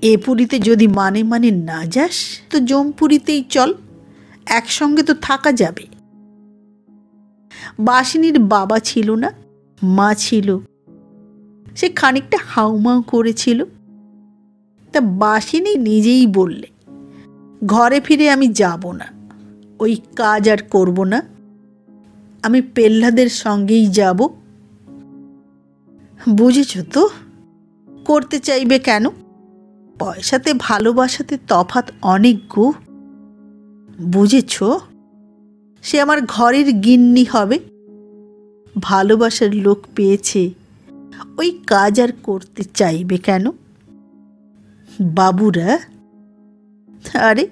এ পুরীতে যদি মানে না যাস তো জমপুরীতেই চল। একসঙ্গে তো থাকা যাবে। বাসিনীর বাবা ছিল না, মা ছিল। সে খানিকটা হাউমাউ করেছিল। তা বাসিনী নিজেই বললে, ঘরে ফিরে আমি যাব না, ওই কাজ আর করব না, আমি পেল্লাদের সঙ্গেই যাব। বুঝেছ তো, করতে চাইবে কেন? পয়সাতে ভালোবাসাতে তফাৎ অনেক গো। বুঝেছ? সে আমার ঘরের গিন্নি হবে, ভালোবাসার লোক পেয়েছে, ওই কাজ আর করতে চাইবে কেন? বাবুরা, আরে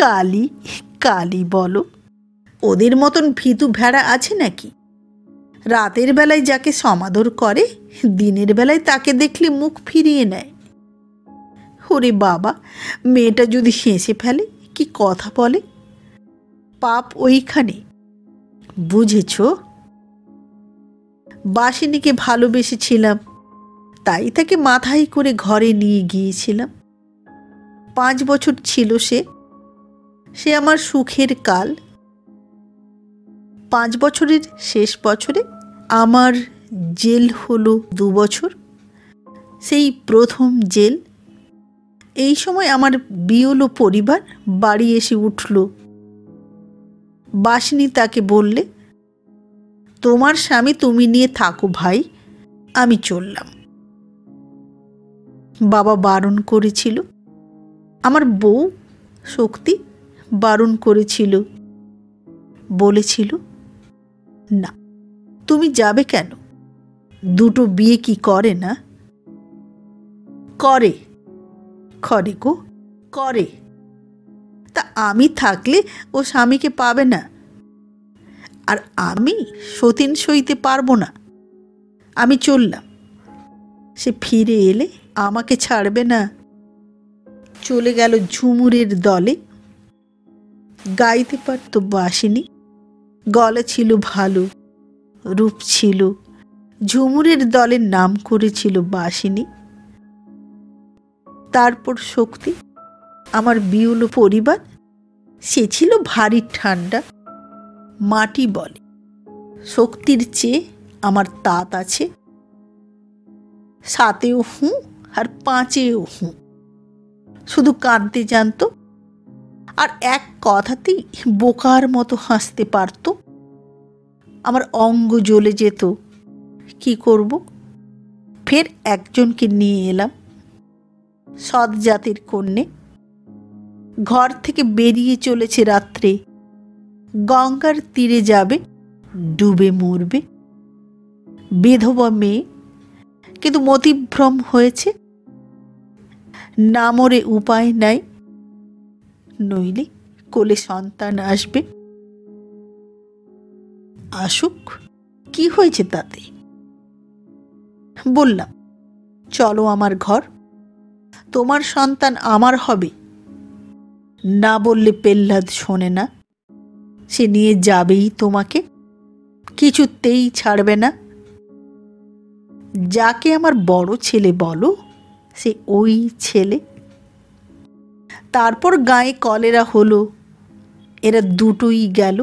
কালি কালি বলো, ওদের মতন ভীতু ভেড়া আছে নাকি? রাতের বেলায় যাকে সমাদর করে, দিনের বেলায় তাকে দেখলে মুখ ফিরিয়ে নেয়। ওরে বাবা, মেয়েটা যদি হেসে ফেলে, কি কথা বলে, পাপ ওইখানে। বুঝেছ? বাসিনীকে ভালোবেসেছিলাম, তাই তাকে মাথায় করে ঘরে নিয়ে গিয়েছিলাম। 5 বছর ছিল সে আমার সুখের কাল। 5 বছরের শেষ বছরে আমার জেল হলো 2 বছর, সেই প্রথম জেল। এই সময় আমার বিয়লো পরিবার বাড়ি এসে উঠল। বাসিনী তাকে বললে, তোমার স্বামী তুমি নিয়ে থাকো ভাই, আমি চললাম। বাবা বারণ করেছিল, আমার বউ শক্তি বারণ করেছিল, বলেছিল, না, তুমি যাবে কেন? দুটো বিয়ে কি করে না? করে করে গো, করে। তা আমি থাকলে ও স্বামীকে পাবে না, আর আমি সতীন সইতে পারবো না। আমি চললাম। সে ফিরে এলে আমাকে ছাড়বে না। চলে গেল ঝুমুরের দলে। গাইতে পারত বাসিনী, গলা ছিল ভালো, রূপ ছিল। ঝুমুরের দলের নাম করেছিল বাসিনী। তারপর শক্তি, আমার বিউলো পরিবার, সে ছিল ভারী ঠান্ডা, মাটি বলে। শক্তির চেয়ে আমার তাত আছে, 7-এও হুঁ আর 5-এও হুঁ। শুধু কাঁদতে জানত, আর এক কথাতেই বোকার মতো হাসতে পারত। আমার অঙ্গ জ্বলে যেত। কি করব? ফের একজনকে নিয়ে এলাম, সৎ জাতির কন্যে। ঘর থেকে বেরিয়ে চলেছে রাত্রে, গঙ্গার তীরে যাবে, ডুবে মরবে। বিধবা মেয়ে, কিন্তু মতিভ্রম হয়েছে। না মরে উপায় নাই, নইলে কোলে সন্তান আসবে। আসুক, কি হয়েছে তাতে? বললাম, চলো আমার ঘর, তোমার সন্তান আমার হবে। না বললে পেল্লাদ শোনে না, সে নিয়ে যাবেই তোমাকে, কিছুতেই ছাড়বে না। যাকে আমার বড় ছেলে বলো, সে ওই ছেলে। তারপর গায়ে কলেরা হলো, এরা দুটোই গেল।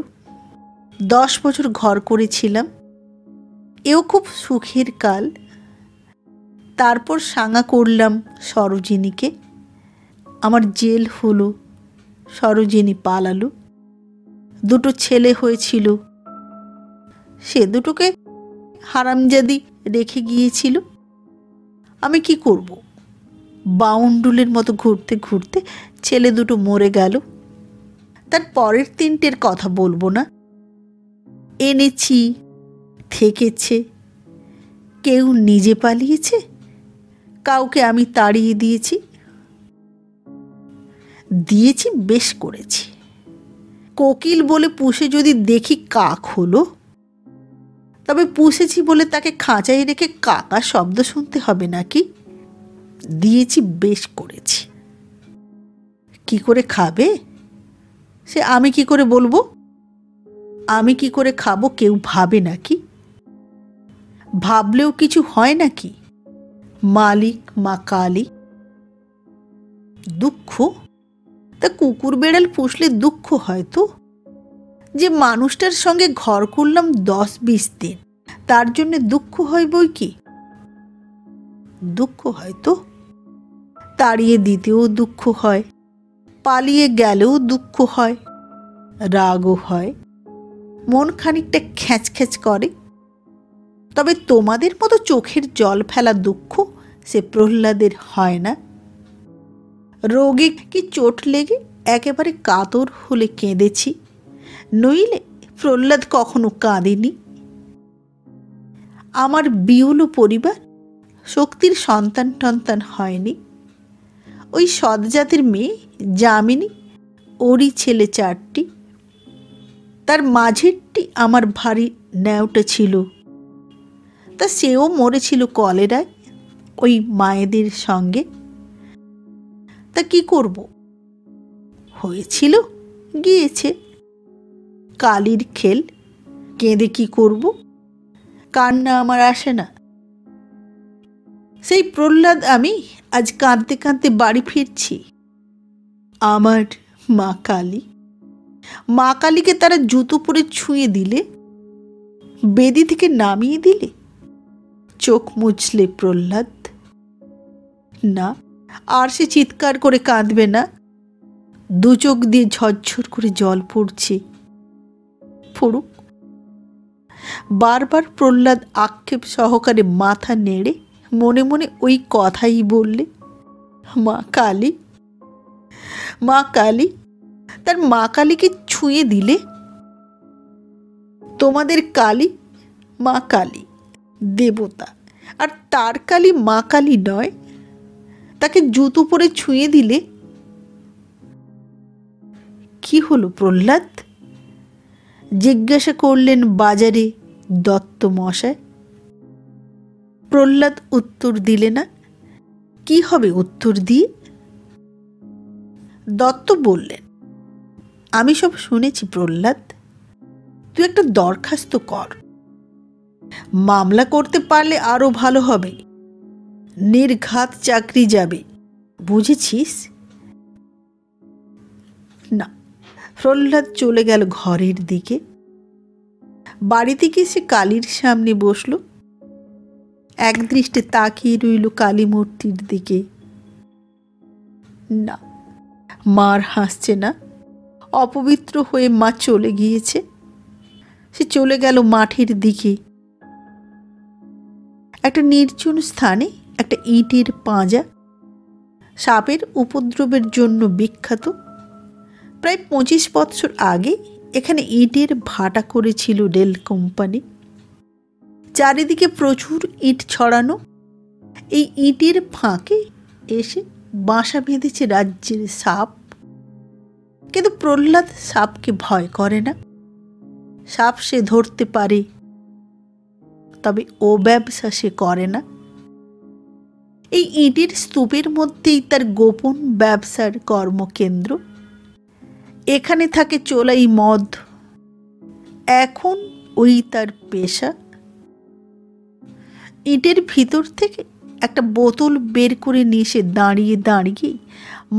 10 বছর ঘর করেছিলাম, এও খুব সুখের কাল। তারপর সাঙা করলাম সরোজিনীকে। আমার জেল হলো, সরোজিনী পালালো। 2 ছেলে হয়েছিল, সে দুটোকে হারামজাদি রেখে গিয়েছিল। আমি কি করব? বাউন্ডুলের মতো ঘুরতে ঘুরতে ছেলে 2 মরে গেল। তার পরের 3টের কথা বলবো না। এনেছি, থেকেছে। কেউ নিজে পালিয়েছে, কাউকে আমি তাড়িয়ে দিয়েছি। বেশ করেছি। কোকিল বলে পুষে যদি দেখি কাক হলো, তবে পুষেছি বলে তাকে খাঁচায় রেখে কাকা শব্দ শুনতে হবে নাকি? বেশ করেছি। কি করে খাবে সে আমি কি করে বলবো? আমি কি করে খাবো কেউ ভাবে নাকি? ভাবলেও কিছু হয় নাকি? মালিক মা কালী। দুঃখ তা কুকুর বেড়াল পুষলে দুঃখ হয় তো, যে মানুষটার সঙ্গে ঘর করলাম 10-20 দিন, তার জন্য দুঃখ হয় বই কি? দুঃখ হয় তো, তাড়িয়ে দিতেও দুঃখ হয়, পালিয়ে গেলেও দুঃখ হয়, রাগও হয়, মন খানিকটা খ্যাঁচ খ্যাঁচ করে। তবে তোমাদের মতো চোখের জল ফেলা দুঃখ সে প্রহ্লাদের হয় না। রোগে কি চোট লেগে একেবারে কাতর হলে কেঁদেছি, নইলে প্রহ্লাদ কখনো কাঁদেনি। আমার বিউল পরিবার, শক্তির সন্তান টন্তান হয়নি। ওই সৎজাতের মেয়ে যামিনী, ওরই ছেলে 4টি, তার মাঝেরটি আমার ভারী ন্যাওটা ছিল। তা সেও মরেছিল কলেরায় ওই মায়েদের সঙ্গে। তা কি করব, হয়েছিল, গিয়েছে, কালির খেল, কেঁদে কি করব? কান্না আমার আসে না। সেই প্রহ্লাদ আমি আজ কাঁদতে কাঁদতে বাড়ি ফিরছি। আমার মা কালী, মা কালীকে তারা জুতো পরে ছুঁয়ে দিলে, বেদি থেকে নামিয়ে দিলে, চোখ মুছলে প্রহ্লাদ। না, আর সে চিৎকার করে কাঁদবে না। 2 চোখ দিয়ে ঝরঝর করে জল পড়ছে, পড়ুক। বারবার প্রহ্লাদ আক্ষেপ সহকারে মাথা নেড়ে মনে মনে ওই কথাই বললে, মা কালী, মা কালী। তার মা কালীকে ছুঁয়ে দিলে। তোমাদের কালী মা কালী, দেবতা, আর তার কালী মা কালী নয়, তাকে জুতো পরে ছুঁয়ে দিলে। কি হলো প্রহ্লাদ? জিজ্ঞাসা করলেন বাজারে দত্ত মশাই। প্রহ্লাদ উত্তর দিলে না। কি হবে উত্তর দিয়ে? দত্ত বললেন, আমি সব শুনেছি প্রহ্লাদ, তুই একটা দরখাস্ত কর। মামলা করতে পারলে আরো ভালো হবে, নির্ঘাত চাকরি যাবে, বুঝেছিস? না, প্রহ্লাদ চলে গেল ঘরের দিকে। বাড়ি থেকে সে কালীর সামনে বসল, একদৃষ্টে তাকিয়ে রইল কালী মূর্তির দিকে। না, মার হাসছে না, অপবিত্র হয়ে মা চলে গিয়েছে। সে চলে গেল মাঠের দিকে। একটা নির্জন স্থানে একটা ইটের পাঁজা, সাপের উপদ্রবের জন্য বিখ্যাত। প্রায় 25 বছর আগে এখানে ইটের ভাটা করেছিল রেল কোম্পানি। চারিদিকে প্রচুর ইট ছড়ানো। এই ইটের ফাঁকে এসে বাসা বেঁধেছে রাজ্যের সাপ। কিন্তু প্রহ্লাদ সাপকে ভয় করে না। সাপ সে ধরতে পারে, তবে ও ব্যবসা সে করে না। এই ইটের স্তূপের মধ্যেই তার গোপন ব্যবসার কর্মকেন্দ্র। এখানে থাকে চোলাই মদ, এখন ওই তার পেশা। ইটের ভিতর থেকে একটা বোতল বের করে নিয়ে সে দাঁড়িয়ে দাঁড়িয়ে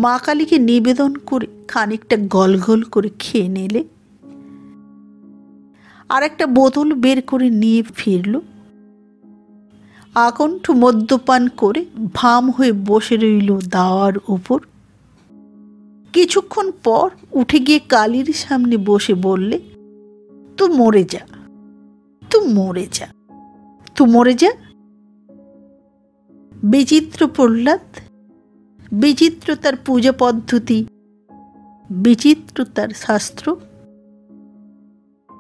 মা কালীকে নিবেদন করে খানিকটা গলগল করে খেয়ে নিলে। আর একটা বোতল বের করে নিয়ে ফিরল। আকণ্ঠ মদ্যপান করে ভাম হয়ে বসে রইল দাওয়ার উপর। কিছুক্ষণ পর উঠে গিয়ে কালীর সামনে বসে বললে, তুই মরে যা, তুই মরে যা, তুই মরে যা। বিচিত্র প্রহ্লাদ, বিচিত্র তার পূজা পদ্ধতি, বিচিত্র তার শাস্ত্র।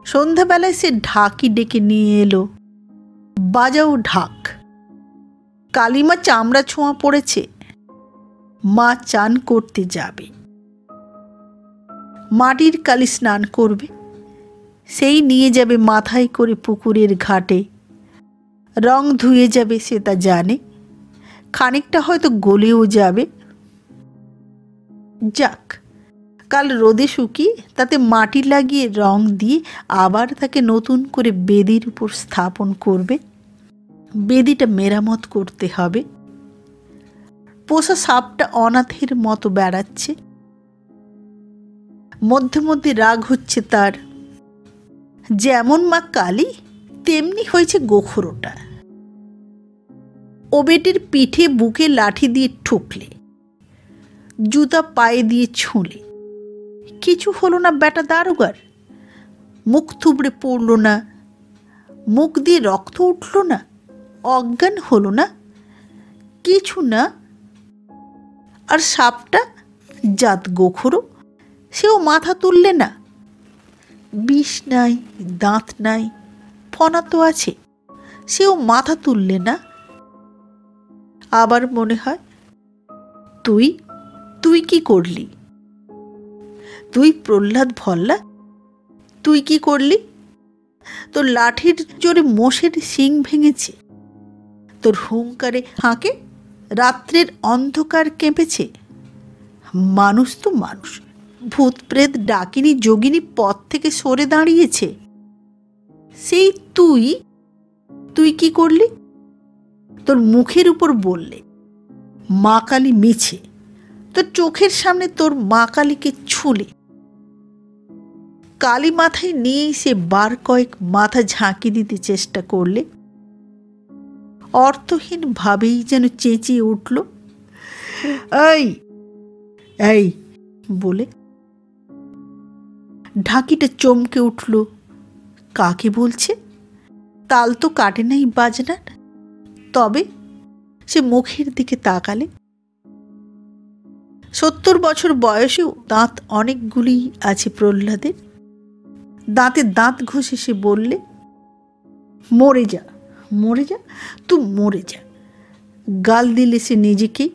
সন্ধ্যাবেলায় সে ঢাকি ডেকে নিয়ে এলো। বাজাও ঢাক। কালীমা চামড়া ছোঁয়া পড়েছে, মা চান করতে যাবে। মাটির কালী স্নান করবে, সেই নিয়ে যাবে মাথায় করে পুকুরের ঘাটে। রং ধুয়ে যাবে সে তা জানে, খানিকটা হয়তো গলেও যাবে। যাক, কাল রোদে শুকিয়ে তাতে মাটি লাগিয়ে রং দিয়ে আবার তাকে নতুন করে বেদির উপর স্থাপন করবে। বেদিটা মেরামত করতে হবে। পোষা সাপটা অনাথের মতো বেড়াচ্ছে। মধ্যে মধ্যে রাগ হচ্ছে তার। যেমন মা কালী তেমনি হয়েছে গোখরোটা। ও বেটির পিঠে বুকে লাঠি দিয়ে ঠুকলে, জুতা পায়ে দিয়ে ছুঁলে, কিছু হলো না বেটা দারোগার। মুখ থুবড়ে পড়ল না, মুখ দিয়ে রক্ত উঠল না, অজ্ঞান হলো না, কিছু না। আর সাপটা জাত গোখরো, সেও মাথা তুললে না। বিষ নাই, দাঁত নাই, ফনা তো আছে, সেও মাথা তুললে না। আবার মনে হয়, তুই তুই কি করলি? তুই প্রহ্লাদ ভল্লা, তুই কি করলি? তোর লাঠির জোরে মোষের শিং ভেঙেছে, তোর হুঙ্কারে হাঁকে রাত্রের অন্ধকার কেঁপেছে। মানুষ তো মানুষ, ভূত প্রেত ডাকিনী যোগিনী পথ থেকে সরে দাঁড়িয়েছে। সেই তুই তুই কি করলি? তোর মুখের উপর বললে মা কালী মিছে, তোর চোখের সামনে তোর মা কালীকে ছুলে। কালী মাথায় নিয়েই সে বার কয়েক মাথা ঝাঁকি দিতে চেষ্টা করলে, অর্থহীন ভাবেই যেন চেঁচিয়ে উঠল, এই এই বলে। ঢাকিটা চমকে উঠল। কাকে বলছে? তাল তো কাটে নাই বাজনার। তবে সে মুখের দিকে তাকালে, 70 বছর বয়সেও দাঁত অনেকগুলি আছে প্রহ্লাদের। দাঁতে দাঁত ঘষে সে বললে, মরে যা, মরে যা, তুই মরে যা। গাল দিলে সে নিজেকেই।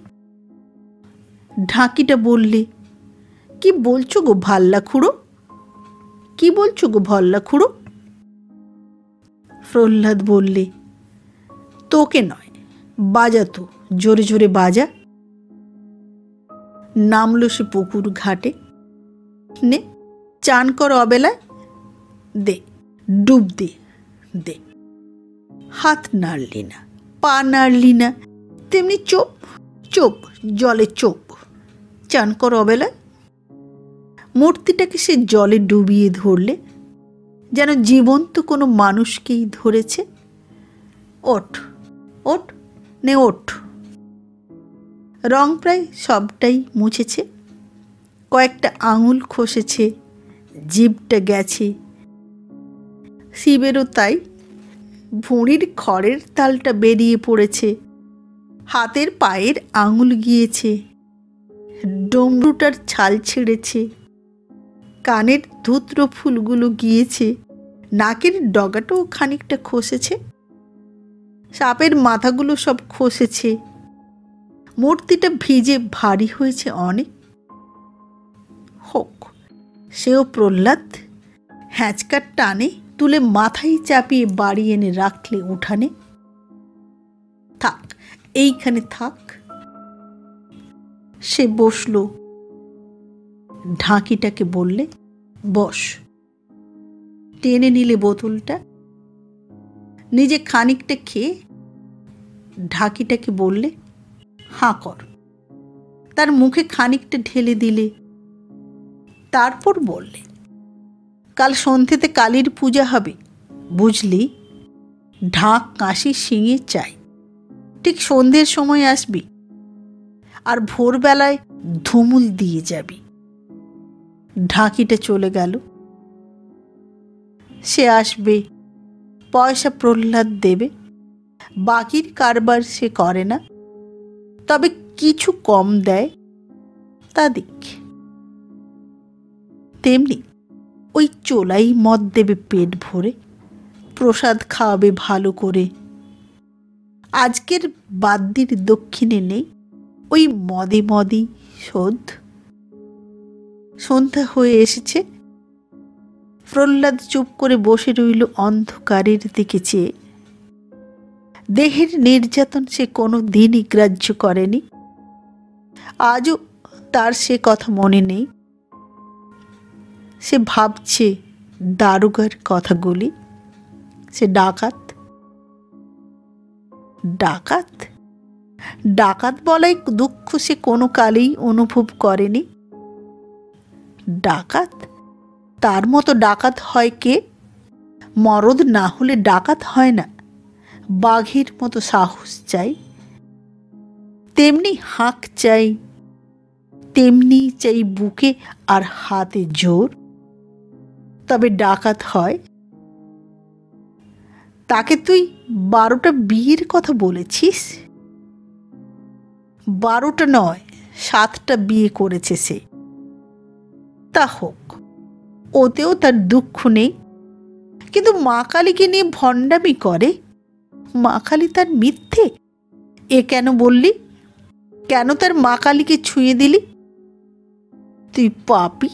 ঢাকিটা বললে, কি বলছো গো ভাল্লা খুড়ো, কি বলছো গো ভল্লা খুড়ো? প্রহ্লাদ বললে, তোকে নয়, বাজা তো, জোরে জোরে বাজা। নামলো সে পুকুর ঘাটে। নে চান কর অবেলায়, দে ডুব দে, দে। হাত নাড়লি না, পা নাড়লি না, তেমনি চোপ চোপ জলে চোপ। চান কর অবেলায়। মূর্তিটাকে সে জলে ডুবিয়ে ধরলে, যেন জীবন্ত কোনো মানুষকেই ধরেছে। ওঠ ওঠ, নে ওঠ। রং প্রায় সবটাই মুছেছে, কয়েকটা আঙুল খসেছে, জিভটা গেছে। শিবেরও তাই, ভুঁড়ির খড়ের তালটা বেরিয়ে পড়েছে, হাতের পায়ের আঙুল গিয়েছে, ডমরুটার ছাল ছেড়েছে, কানের ধূত্র ফুলগুলো গিয়েছে, নাকের ডগাটাও খানিকটা খসেছে, সাপের মাথাগুলো সব খসেছে। মূর্তিটা ভিজে ভারী হয়েছে অনেক। হোক, সেও প্রহ্লাদ। হ্যাঁচকার টানে তুলে মাথায় চাপিয়ে বাড়ি এনে রাখলে উঠানে। থাক, এইখানে থাক। সে বসল। ঢাকিটাকে বললে, বস। টেনে নিলে বোতলটা, নিজে খানিকটা খেয়ে ঢাকিটাকে বললে, হাঁ কর। তার মুখে খানিকটা ঢেলে দিলে। তারপর বললে, কাল সন্ধ্যেতে কালীর পূজা হবে, বুঝলি? ঢাক কাশি শিঙে চাই। ঠিক সন্ধ্যের সময় আসবি, আর ভোরবেলায় ধুমুল দিয়ে যাবি। ঢাকিটা চলে গেল। সে আসবে, পয়সা প্রহ্লাদ দেবে, বাকির কারবার সে করে না, তবে কিছু কম দেয়, তা দিক। তেমনি ওই চোলাই মদ দেবে পেট ভরে, প্রসাদ খাওয়াবে ভালো করে। আজকের বাদ্যির দক্ষিণে নেই ওই মদে মদেই শোধ। সন্ধ্যা হয়ে এসেছে। প্রহ্লাদ চুপ করে বসে রইল অন্ধকারের দিকে চেয়ে। দেহের নির্যাতন সে কোনো দিনই গ্রাহ্য করেনি। আজও তার সে কথা মনে নেই। সে ভাবছে দারোগার কথাগুলি। সে ডাকাত। ডাকাত ডাকাত বলাই দুঃখ সে কোনো কালেই অনুভব করেনি। ডাকাত? তার মতো ডাকাত হয় কে? মরদ না হলে ডাকাত হয় না। বাঘের মতো সাহস চাই, তেমনি হাঁক চাই, তেমনি চাই বুকে আর হাতে জোর, তবে ডাকাত হয়। তাকে তুই 12টা বিয়ের কথা বলেছিস? 12টা নয়, 7টা বিয়ে করেছে সে। তা হোক, ওতেও তার দুঃখ নেই, কিন্তু মা কালীকে নিয়ে ভণ্ডামি করে। মা কালী তার মিথ্যে, এ কেন বললি? কেন তার মা কালীকে ছুঁয়ে দিলি? তুই পাপী,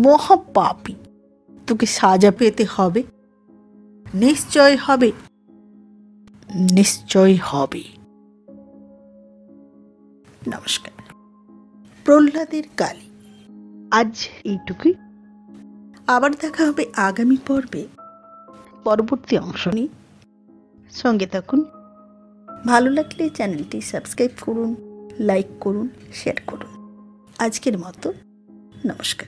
মহা পাপী। তোকে সাজা পেতে হবে, নিশ্চয় হবে, নিশ্চয় হবে। নমস্কার। প্রহ্লাদের কালী আজ এইটুকুই। আবার দেখা হবে আগামী পর্বে, পরবর্তী অংশ নিয়ে। সঙ্গে থাকুন। ভালো লাগলে চ্যানেলটি সাবস্ক্রাইব করুন, লাইক করুন, শেয়ার করুন। আজকের মতো নমস্কার।